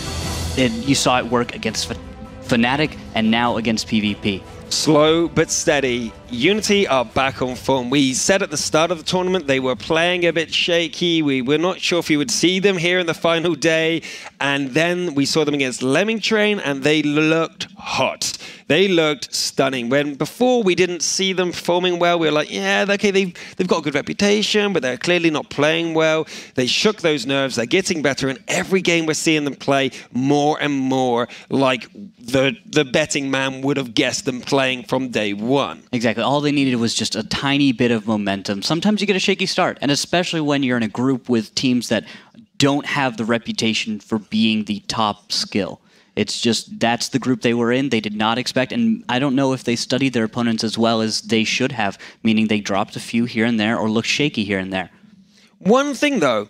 You saw it work against Fnatic and now against PvP. Slow but steady. Unity are back on form. We said at the start of the tournament they were playing a bit shaky. We were not sure if we would see them here in the final day. And then we saw them against Lemming Train, and they looked hot. They looked stunning. When before we didn't see them performing well, we were like, yeah, okay, they've got a good reputation, but they're clearly not playing well. They shook those nerves. They're getting better. And every game we're seeing them play more and more like the betting man would have guessed them playing from day one. Exactly. All they needed was just a tiny bit of momentum. Sometimes you get a shaky start, and especially when you're in a group with teams that don't have the reputation for being the top skill. It's just, that's the group they were in. They did not expect, and I don't know if they studied their opponents as well as they should have, meaning they dropped a few here and there or looked shaky here and there. One thing, though,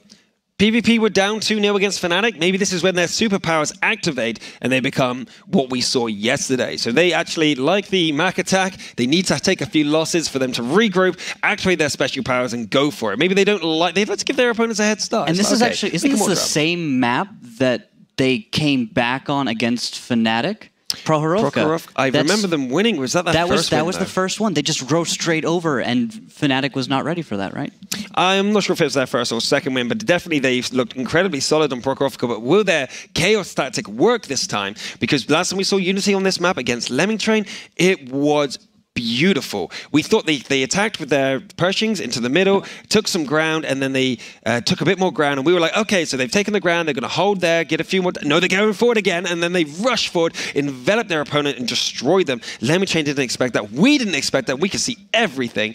PvP were down 2-0 against Fnatic. Maybe this is when their superpowers activate and they become what we saw yesterday. So they actually, like the Mac attack, they need to take a few losses for them to regroup, activate their special powers, and go for it. Maybe they don't like, they'd like to give their opponents a head start. And this is actually, isn't this the same map that they came back on against Fnatic? Prohorovka. I remember them winning. Was that the first one? That was the first one. They just drove straight over, and Fnatic was not ready for that, right? I'm not sure if it was their first or second win, but definitely they looked incredibly solid on Prohorovka. But will their chaos tactic work this time? Because last time we saw Unity on this map against Lemming Train, it was beautiful. We thought they attacked with their Pershings into the middle, took some ground, and then they took a bit more ground, and we were like, okay, so they've taken the ground, they're going to hold there, get a few more... No, they're going forward again, and then they rush forward, envelop their opponent, and destroy them. Lemming Train didn't expect that. We didn't expect that. We could see everything.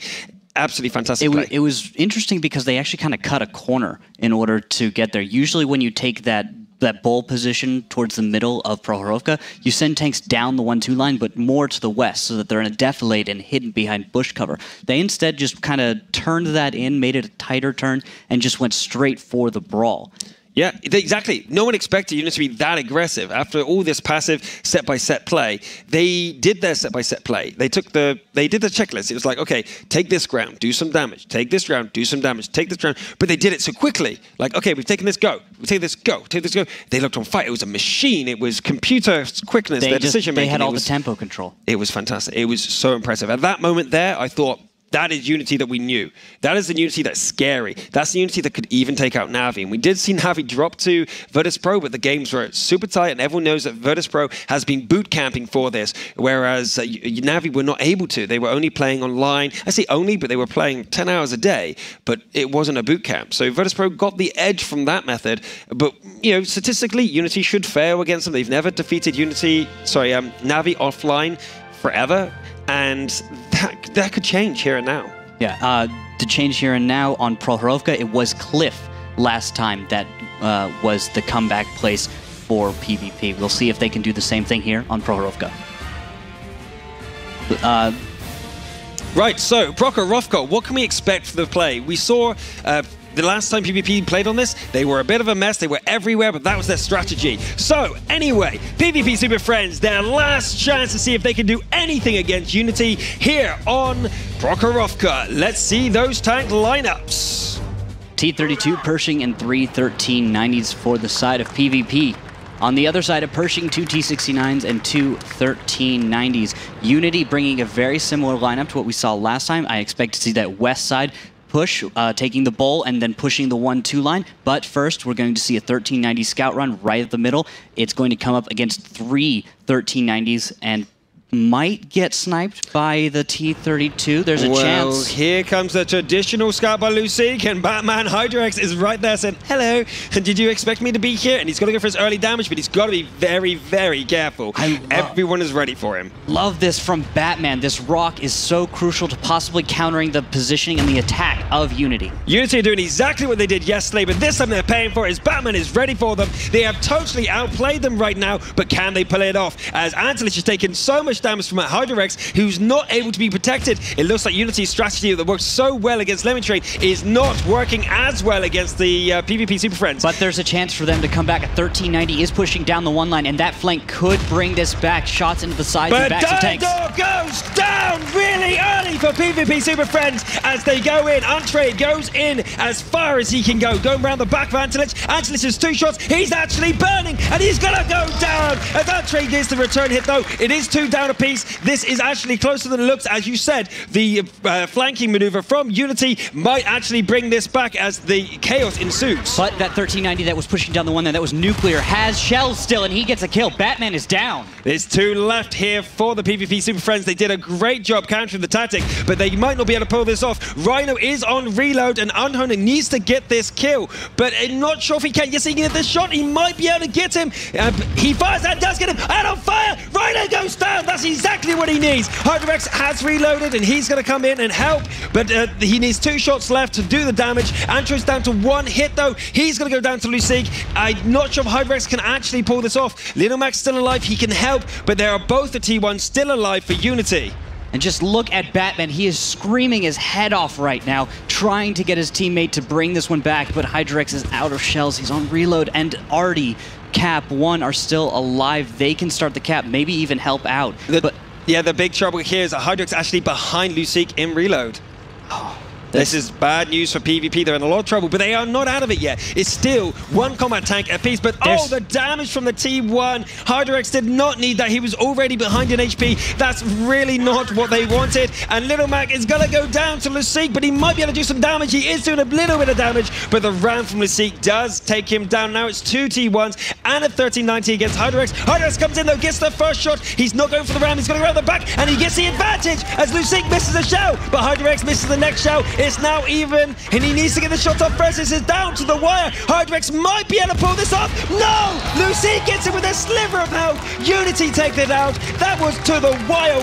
Absolutely fantastic play. It was interesting because they actually kind of cut a corner in order to get there. Usually when you take that bowl position towards the middle of Prohorovka, you send tanks down the 1-2 line, but more to the west so that they're in a defilade and hidden behind bush cover. They instead just kind of turned that in, made it a tighter turn, and just went straight for the brawl. Yeah, exactly. No one expected Unity to be that aggressive. After all this passive set-by-set play, they did their set-by-set play. They did the checklist. It was like, okay, take this ground, do some damage. Take this ground, do some damage. Take this ground. But they did it so quickly. Like, okay, we've taken this, go. We take this, go. Take this, go. They looked on fire. It was a machine. It was computer quickness, their decision-making. They had all the tempo control. It was fantastic. It was so impressive. At that moment there, I thought, that is Unity that we knew. That is the Unity that's scary. That's the Unity that could even take out Na'Vi. And we did see Na'Vi drop to Virtus.pro, but the games were super tight, and everyone knows that Virtus.pro has been boot camping for this, whereas Na'Vi were not able to. They were only playing online. I say only, but they were playing 10 hours a day, but it wasn't a boot camp. So Virtus.pro got the edge from that method, but you know, statistically, Unity should fail against them. They've never defeated Na'Vi offline forever. And that could change here and now. Yeah, to change here and now on Prohorovka, it was Cliff last time that was the comeback place for PvP. We'll see if they can do the same thing here on Prohorovka. Right, so Prokhorovka, what can we expect for the play? We saw the last time PvP played on this, they were a bit of a mess, they were everywhere, but that was their strategy. So, anyway, PvP Super Friends, their last chance to see if they can do anything against Unity here on Prokhorovka. Let's see those tank lineups. T32, Pershing, and 3 1390s for the side of PvP. On the other side of Pershing, 2 T69s and 2 1390s. Unity bringing a very similar lineup to what we saw last time. I expect to see that west side push, taking the bowl and then pushing the 1-2 line. But first, we're going to see a 1390 scout run right at the middle. It's going to come up against 3 1390s and might get sniped by the T32. There's a chance. Well, here comes the traditional scout by Lucic, and Batman Hydrex is right there saying, hello, did you expect me to be here? And he's got to go for his early damage, but he's got to be very, very careful. Everyone is ready for him. Love this from Batman. This rock is so crucial to possibly countering the positioning and the attack of Unity. Unity are doing exactly what they did yesterday, but this time they're paying for it as Batman is ready for them. They have totally outplayed them right now, but can they pull it off? As Antelich has taken so much damage from Hydrex, who's not able to be protected. It looks like Unity's strategy that works so well against Lemon Tree is not working as well against the PvP Super Friends. But there's a chance for them to come back. A 1390 is pushing down the 1 line, and that flank could bring this back. Shots into the sides and backs of tanks. But goes down really early for PvP Super Friends as they go in. Entree goes in as far as he can go. Going around the back of Antelich. Antelich has 2 shots. He's actually burning, and he's going to go down. As Entree gets the return hit, though, it is 2 down apiece. This is actually closer than it looks. As you said, the flanking maneuver from Unity might actually bring this back as the chaos ensues. But that 1390 that was pushing down the 1 that was nuclear has shells still, and he gets a kill. Batman is down. There's 2 left here for the PvP Super Friends. They did a great job countering the tactic, but they might not be able to pull this off. Rhino is on reload, and Unhoning needs to get this kill, but I'm not sure if he can. Yes, he can get this shot. He might be able to get him. He fires and does get him. And on fire! Rhino goes down. That's exactly what he needs. Hydrex has reloaded, and he's going to come in and help, but he needs 2 shots left to do the damage. Antro's down to 1 hit, though. He's going to go down to Lucic. I'm not sure if Hydrex can actually pull this off. Little Mac's still alive. He can help, but there are both the T1s still alive for Unity. And just look at Batman. He is screaming his head off right now, trying to get his teammate to bring this one back, but Hydrex is out of shells. He's on reload, and Artie, Cap 1 are still alive. They can start the cap, maybe even help out. Yeah, the big trouble here is that Hydrex actually behind Lucic in reload. This is bad news for PvP. They're in a lot of trouble, but they are not out of it yet. It's still 1 combat tank apiece, but the damage from the T1. Hydrex did not need that. He was already behind in HP. That's really not what they wanted. And Little Mac is going to go down to Lucic, but he might be able to do some damage. He is doing a little bit of damage, but the round from Lucic does take him down. Now it's 2 T1s and a 1390 against Hydrex. Hydrex comes in, though, gets the first shot. He's not going for the round. He's going around the back, and he gets the advantage as Lucic misses a shell, but Hydrex misses the next shell. It's now even, and he needs to get the shot off first. This is down to the wire. Hydrex might be able to pull this off. No! Lucic gets it with a sliver of health. Unity take it out. That was to the wire.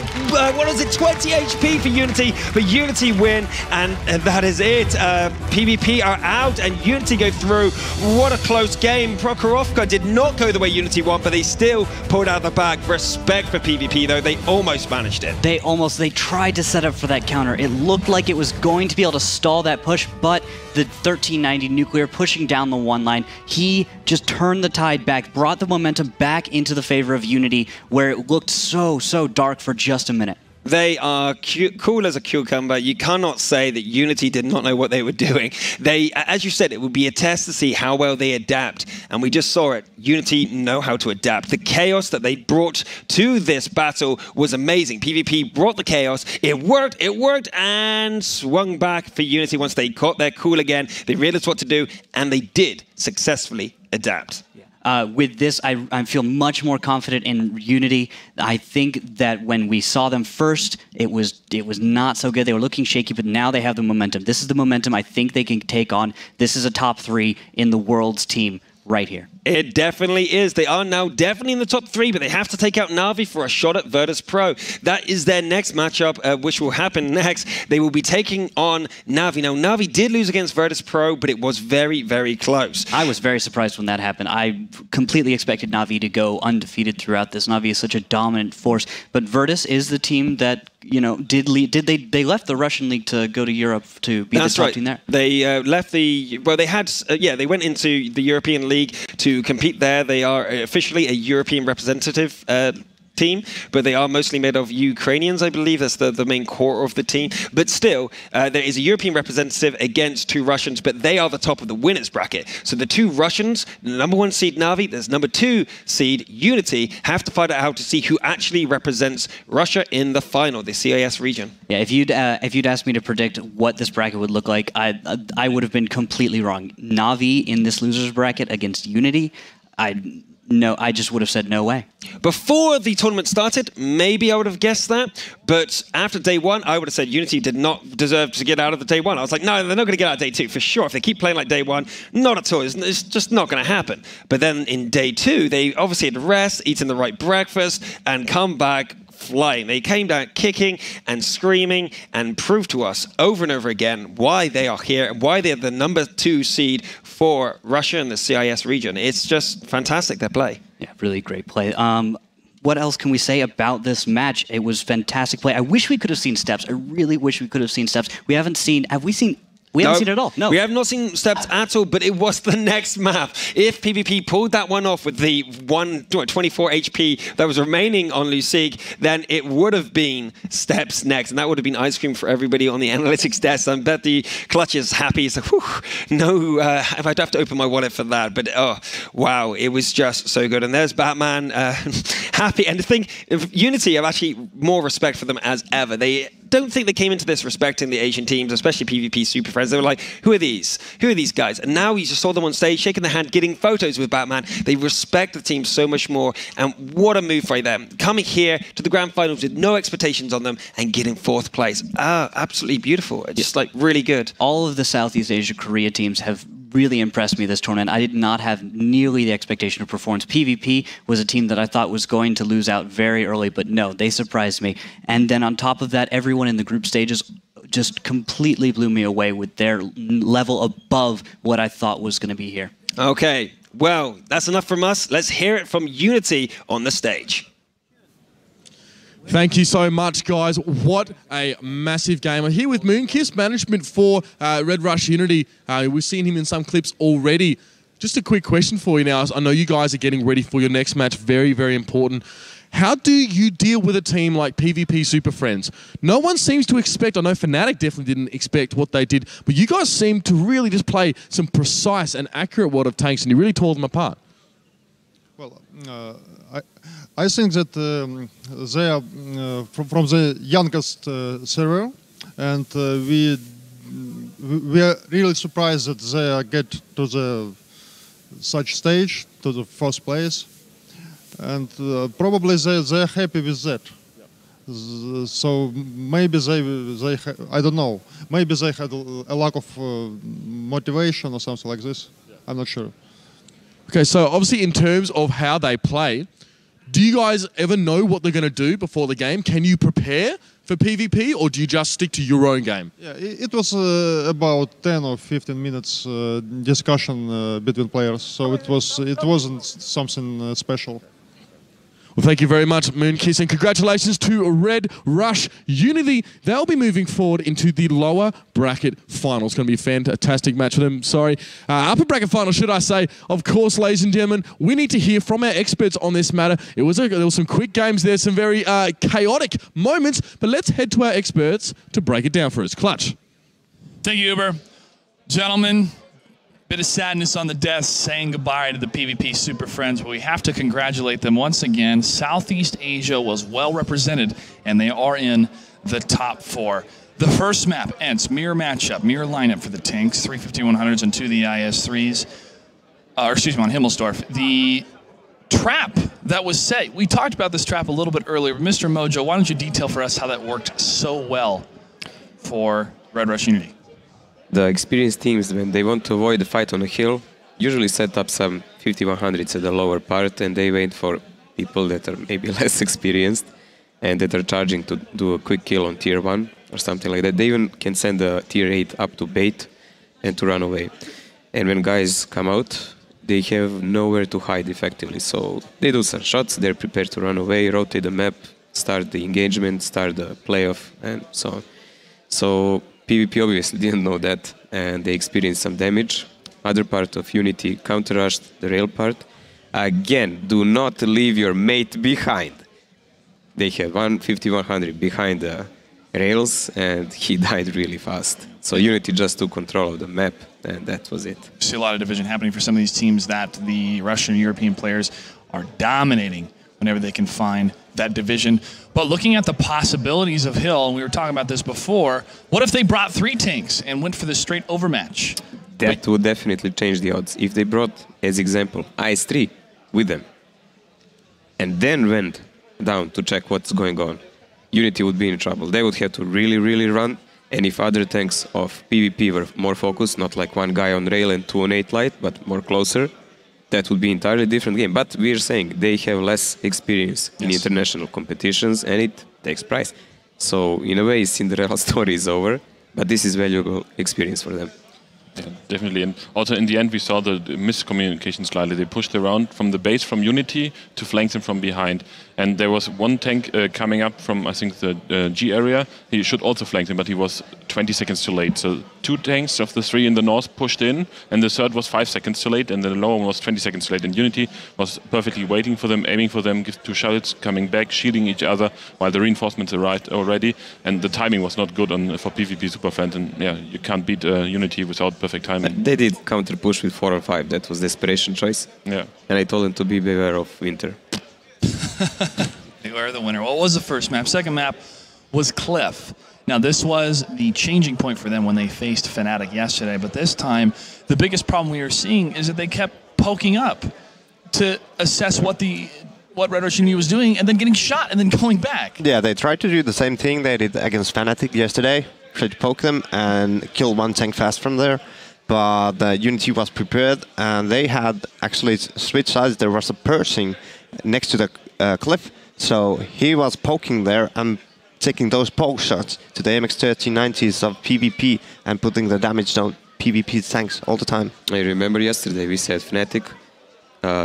20 HP for Unity, but Unity win, and that is it. PvP are out, and Unity go through. What a close game. Prokhorovka did not go the way Unity want, but they still pulled out the bag. Respect for PvP, though. They almost managed it. They tried to set up for that counter. It looked like it was going to be able to stall that push, but the 1390 nuclear pushing down the 1 line, he just turned the tide back, brought the momentum back into the favor of Unity, where it looked so dark for just a minute. They are cool as a cucumber. You cannot say that Unity did not know what they were doing. They, as you said, it would be a test to see how well they adapt. And we just saw it. Unity know how to adapt. The chaos that they brought to this battle was amazing. PvP brought the chaos. It worked, and swung back for Unity once they got their cool again. They realized what to do, and they did successfully adapt. With this, I feel much more confident in Unity. I think that when we saw them first, it was not so good. They were looking shaky, but now they have the momentum. This is the momentum I think they can take on. This is a top 3 in the world's team right here. It definitely is. They are now definitely in the top 3, but they have to take out Na'Vi for a shot at Virtus Pro. That is their next matchup, which will happen next. They will be taking on Na'Vi. Now, Na'Vi did lose against Virtus Pro, but it was very, very close. I was very surprised when that happened. I completely expected Na'Vi to go undefeated throughout this. Na'Vi is such a dominant force, but Virtus is the team that you know, did they left the Russian league to go to Europe to be the top team there? They left the they had they went into the European League to compete there. They are officially a European representative team, but they are mostly made of Ukrainians, I believe. That's the main core of the team. But still, there is a European representative against 2 Russians, but they are the top of the winners bracket. So the 2 Russians, number 1 seed Na'Vi, there's number 2 seed Unity, have to fight it out to see who actually represents Russia in the final, the CIS region. Yeah, if you'd asked me to predict what this bracket would look like, I would have been completely wrong. Na'Vi in this losers bracket against Unity, I just would have said no way. Before the tournament started, maybe I would have guessed that. But after day 1, I would have said Unity did not deserve to get out of the day 1. I was like, no, they're not going to get out of day 2 for sure. If they keep playing like day 1, not at all. It's just not going to happen. But then in day 2, they obviously had rest, eaten the right breakfast, and come back flying. They came down kicking and screaming and proved to us over and over again why they are here and why they're the number 2 seed for Russia in the CIS region. It's just fantastic, their play. Yeah, really great play. What else can we say about this match? It was fantastic play. I wish we could have seen steps. I really wish we could have seen steps. We haven't seen... Have we seen... We haven't seen it at all. No. We have not seen steps at all, but it was the next map. If PvP pulled that one off with the 24 HP that was remaining on Lusig, then it would have been steps next, and that would have been ice cream for everybody on the analytics desk. I bet the clutch is happy. He's like, whew, no, I'd have to open my wallet for that. But oh, wow, it was just so good. And there's Batman happy. And the thing, Unity, I have actually more respect for them as ever. They don't think they came into this respecting the Asian teams, especially PvP Superfriends. They were like, who are these? Who are these guys? And now you just saw them on stage, shaking their hand, getting photos with Batman. They respect the team so much more. And what a move by them. Coming here to the grand finals with no expectations on them and getting 4th place. Absolutely beautiful. Just like really good. All of the Southeast Asia Korea teams have really impressed me this tournament. I did not have nearly the expectation of performance. PvP was a team that I thought was going to lose out very early, but no, they surprised me. And then on top of that, everyone in the group stages just completely blew me away with their level above what I thought was going to be here. Okay, well, that's enough from us. Let's hear it from Unity on the stage. Thank you so much, guys. What a massive game. I'm here with Moonkiss, management for Red Rush Unity. We've seen him in some clips already. Just a quick question for you now. I know you guys are getting ready for your next match. Very, very important. How do you deal with a team like PvP Superfriends? No one seems to expect, I know Fnatic definitely didn't expect what they did, but you guys seem to really just play some precise and accurate World of Tanks, and you really tore them apart. Well, I think that they are from the youngest server, and we are really surprised that they get to the such stage, to the 1st place, and probably they're happy with that. Yeah. So maybe they I don't know, maybe they had a lack of motivation or something like this. Yeah. I'm not sure. Okay, so obviously in terms of how they play, do you guys ever know what they're going to do before the game? Can you prepare for PvP, or do you just stick to your own game? Yeah, it was about 10 or 15 minutes discussion between players, so it wasn't something special. Well, thank you very much, Moonkiss, and congratulations to Red Rush Unity. They'll be moving forward into the lower bracket final. It's going to be a fantastic match for them. Sorry. Upper bracket final, should I say. Of course, ladies and gentlemen, we need to hear from our experts on this matter. There was some quick games there, some very chaotic moments, but let's head to our experts to break it down for us. Clutch. Thank you, Uber. Gentlemen, bit of sadness on the desk saying goodbye to the PvP Superfriends, but we have to congratulate them once again. Southeast Asia was well represented, and they are in the top 4. The first map ends mirror matchup, mirror lineup for the tanks, 35100s and 2 the IS3s, excuse me, on Himmelsdorf. The trap that was set, we talked about this trap a little bit earlier, but Mr. Mojo, why don't you detail for us how that worked so well for Red Rush Unity? The experienced teams, when they want to avoid the fight on a hill, usually set up some 5100s at the lower part, and they wait for people that are maybe less experienced and that are charging to do a quick kill on tier 1 or something like that. They even can send a tier 8 up to bait and to run away. And when guys come out, they have nowhere to hide effectively. So they do some shots, they're prepared to run away, rotate the map, start the engagement, start the playoff, and so on. So PvP obviously didn't know that, and they experienced some damage. Other part of Unity counter-rushed the rail part. Again, do not leave your mate behind. They had 150-100 behind the rails, and he died really fast. So Unity just took control of the map, and that was it. We see a lot of division happening for some of these teams that the Russian and European players are dominating whenever they can find that division. But looking at the possibilities of Hill, and we were talking about this before, what if they brought 3 tanks and went for the straight overmatch? That would definitely change the odds. If they brought, as example, IS-3 with them, and then went down to check what's going on, Unity would be in trouble. They would have to really, really run, and if other tanks of PvP were more focused, not like one guy on rail and 2 on 8 light, but more closer, that would be an entirely different game. But we're saying they have less experience in international competitions, and it takes price. So in a way, Cinderella story is over, but this is valuable experience for them. Yeah, definitely. And also in the end, we saw the miscommunication slightly. They pushed around from the base from Unity to flank them from behind. And there was one tank coming up from, I think, the G area. He should also flank them, but he was 20 seconds too late. So 2 tanks of the 3 in the north pushed in, and the third was 5 seconds too late, and the lower one was 20 seconds too late. And Unity was perfectly waiting for them, aiming for them, give 2 shots, coming back, shielding each other, while the reinforcements arrived already. And the timing was not good for PvP Superfriends. And yeah, you can't beat Unity without perfect timing. They did counter push with 4 or 5. That was desperation choice. Yeah. And I told them to be beware of winter. Beware of the winter. What was the first map? Second map was Cliff. Now, this was the changing point for them when they faced Fnatic yesterday. But this time, the biggest problem we were seeing is that they kept poking up to assess what Red Rush Unity was doing, and then getting shot, and then going back. Yeah, they tried to do the same thing they did against Fnatic yesterday. Tried to poke them and kill 1 tank fast from there. But Unity was prepared, and they had actually switched sides. There was a Pershing next to the cliff, so he was poking there and taking those poke shots to the MX-1390s of PvP and putting the damage down PvP tanks all the time. I remember yesterday we said Fnatic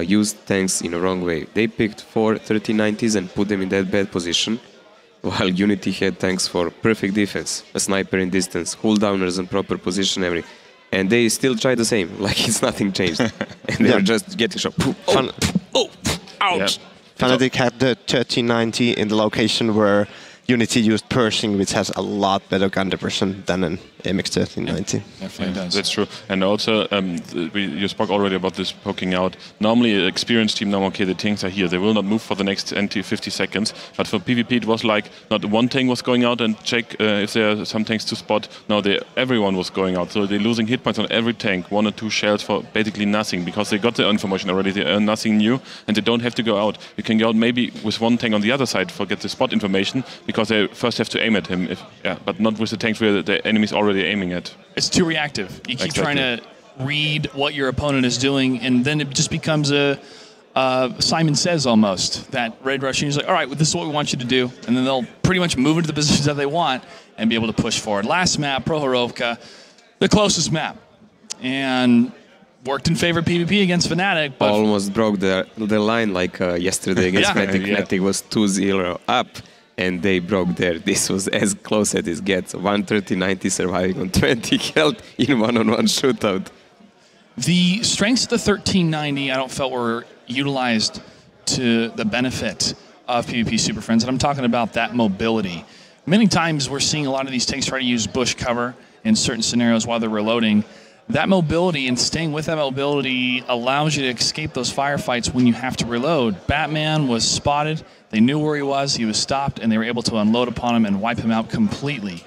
used tanks in a wrong way. They picked 4 1390s and put them in that bad position, while Unity had tanks for perfect defense, a sniper in distance, cooldowners in proper position, and they still try the same, like it's nothing changed. And they were just getting shot. Ouch! Yeah. Fnatic had the 1390 in the location where Unity used Pershing, which has a lot better gun depression than an MX-1390. Definitely does. That's true. And also, you spoke already about this poking out. Normally, an experienced team, now, okay, the tanks are here. They will not move for the next 50 seconds. But for PvP, it was like not one tank was going out and check if there are some tanks to spot. No, everyone was going out. So they're losing hit points on every tank, 1 or 2 shells for basically nothing, because they got the information already. They earn nothing new, and they don't have to go out. You can go out maybe with 1 tank on the other side for get the spot information, because they first have to aim at him, but not with the tanks where the enemy's already aiming at. It's too reactive. You keep trying to read what your opponent is doing, and then it just becomes a Simon Says almost, that Red Rush is like, all right, well, this is what we want you to do, and then they'll pretty much move into the positions that they want and be able to push forward. Last map, Prohorovka, the closest map, and worked in favor of PvP against Fnatic, but almost broke the line like yesterday against Fnatic. Fnatic was 2-0 up, and they broke there. This was as close as it gets. 130-90 surviving on 20 health in one-on-one shootout. The strengths of the 1390 I don't felt were utilized to the benefit of PvP Superfriends, and I'm talking about that mobility. Many times we're seeing a lot of these tanks try to use bush cover in certain scenarios while they're reloading. That mobility and staying with that mobility allows you to escape those firefights when you have to reload. Batman was spotted, they knew where he was stopped, and they were able to unload upon him and wipe him out completely.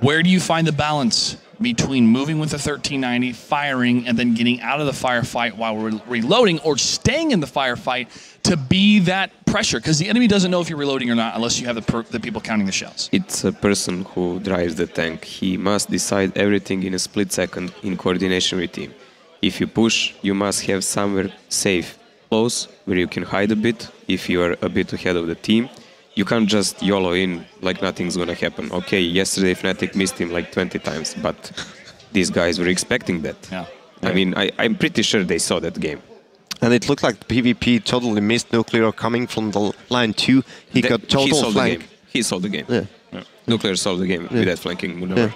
Where do you find the balance between moving with the 1390, firing, and then getting out of the firefight while we're reloading, or staying in the firefight to be that pressure? Because the enemy doesn't know if you're reloading or not unless you have the people counting the shells. It's a person who drives the tank. He must decide everything in a split second in coordination with team. If you push, you must have somewhere safe, close, where you can hide a bit if you are a bit ahead of the team. You can't just YOLO in like nothing's gonna happen. Okay, yesterday Fnatic missed him like 20 times, but these guys were expecting that. Yeah. I mean, I'm pretty sure they saw that game. And it looked like PvP totally missed Nuclear coming from the line 2. He got total flank. He solved the game. Yeah. Nuclear solved the game with that flanking maneuver.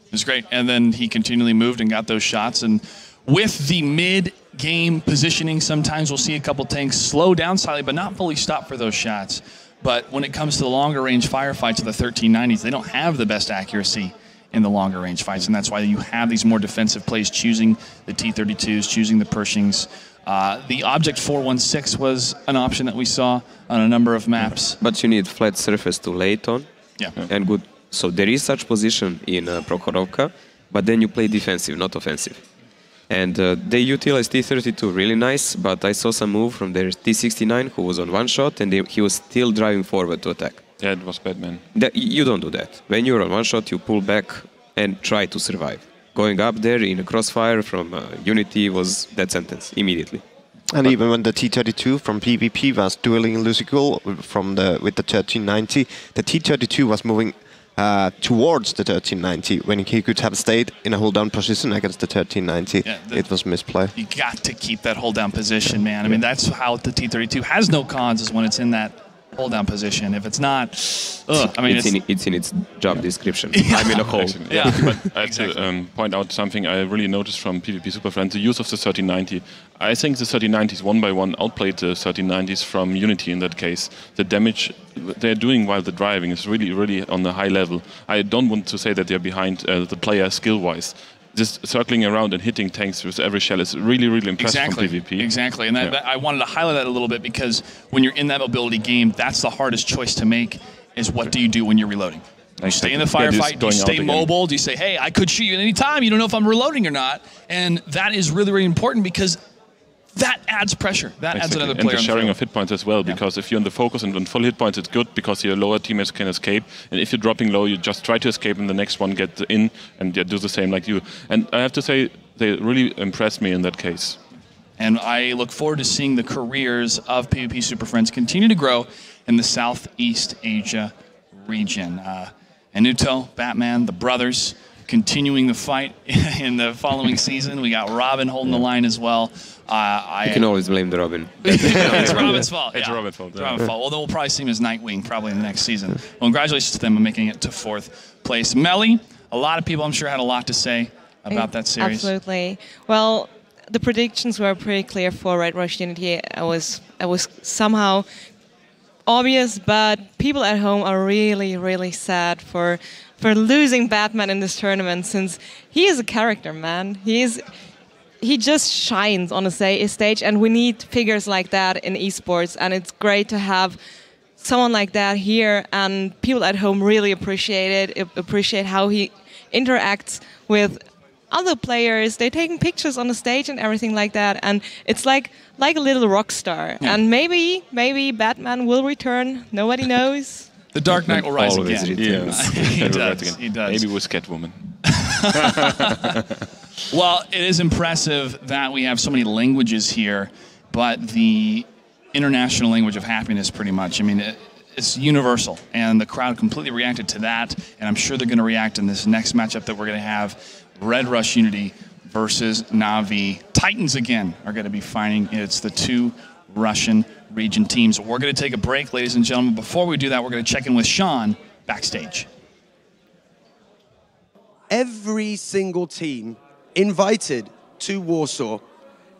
It was great. And then he continually moved and got those shots. And with the mid-game positioning, sometimes we'll see a couple tanks slow down slightly, but not fully stop for those shots. But when it comes to the longer range firefights of the 1390s, they don't have the best accuracy in the longer range fights, and that's why you have these more defensive plays, choosing the T-32s, choosing the Pershings. The Object 416 was an option that we saw on a number of maps. But you need flat surface to lay it on. Yeah. And good. So there is such position in Prokhorovka, but then you play defensive, not offensive. And they utilized T-32 really nice, but I saw some move from their T-69 who was on one shot and he was still driving forward to attack. Yeah, it was bad, man. You don't do that. When you're on one shot, you pull back and try to survive. Going up there in a crossfire from Unity was that sentence immediately. And even when the T-32 from PvP was dueling Lusigul with the 1390, the T-32 was moving towards the 1390 when he could have stayed in a hold-down position against the 1390. Yeah, it was misplay. You got to keep that hold-down position, man. I mean, that's how the T-32 has no cons, is when it's in that hold-down position. If it's not, I mean, it's in its job description. Yeah. I'm in a hole. Yeah, but I have to point out something I really noticed from PvP Superfriends, the use of the 1390. I think the 1390s one by one outplayed the 1390s from Unity in that case. The damage they're doing while they're driving is really, really on a high level. I don't want to say that they're behind the player skill-wise. Just circling around and hitting tanks with every shell is really, really impressive from PvP. Exactly, and I wanted to highlight that a little bit because when you're in that mobility game, that's the hardest choice to make, is what do you do when you're reloading? Do you stay in the firefight? Do you stay mobile? Do you say, hey, I could shoot you at any time. You don't know if I'm reloading or not. And that is really, really important because that adds pressure. That adds another player. And the sharing of hit points as well, because if you're on the focus and on full hit points, it's good because your lower teammates can escape. And if you're dropping low, you just try to escape and the next one get in and do the same like you. And I have to say, they really impressed me in that case. And I look forward to seeing the careers of PvP Superfriends continue to grow in the Southeast Asia region. Anuto, Batman, the brothers, continuing the fight in the following season. We got Robin holding the line as well. You can always blame the Robin. It's Robin's fault. It's Robin's fault. It's Robin's fault. Although we'll probably see him as Nightwing probably in the next season. Well, congratulations to them on making it to 4th place. Melly, a lot of people I'm sure had a lot to say about that series. Absolutely. Well, the predictions were pretty clear for Red Rush Unity. I was somehow obvious, but people at home are really, really sad for losing Batman in this tournament, since he is a character, man. He just shines on a stage, and we need figures like that in esports, and it's great to have someone like that here, and people at home really appreciate it, appreciate how he interacts with other players. They're taking pictures on the stage and everything like that, and it's like a little rock star. Yeah. And maybe Batman will return. Nobody knows. The Dark Knight will rise again. He does. Maybe with Catwoman. Well, it is impressive that we have so many languages here, but the international language of happiness, pretty much. I mean, it's universal, and the crowd completely reacted to that, and I'm sure they're going to react in this next matchup that we're going to have. Red Rush Unity versus Na'Vi. Titans, again, are going to be fighting. It's the 2 Russian region teams. We're going to take a break, ladies and gentlemen. Before we do that, we're going to check in with Sean backstage. Every single team invited to Warsaw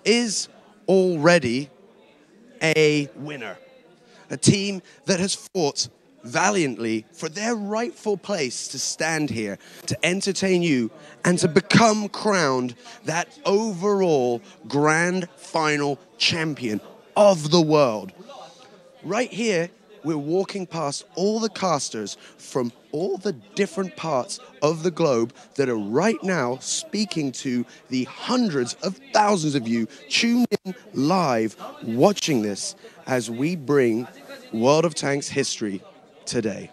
is already a winner. A team that has fought valiantly for their rightful place to stand here, to entertain you, and to become crowned that overall grand final champion of the world. Right here, we're walking past all the casters from all the different parts of the globe that are right now speaking to the hundreds of thousands of you tuned in live, watching this as we bring World of Tanks history today.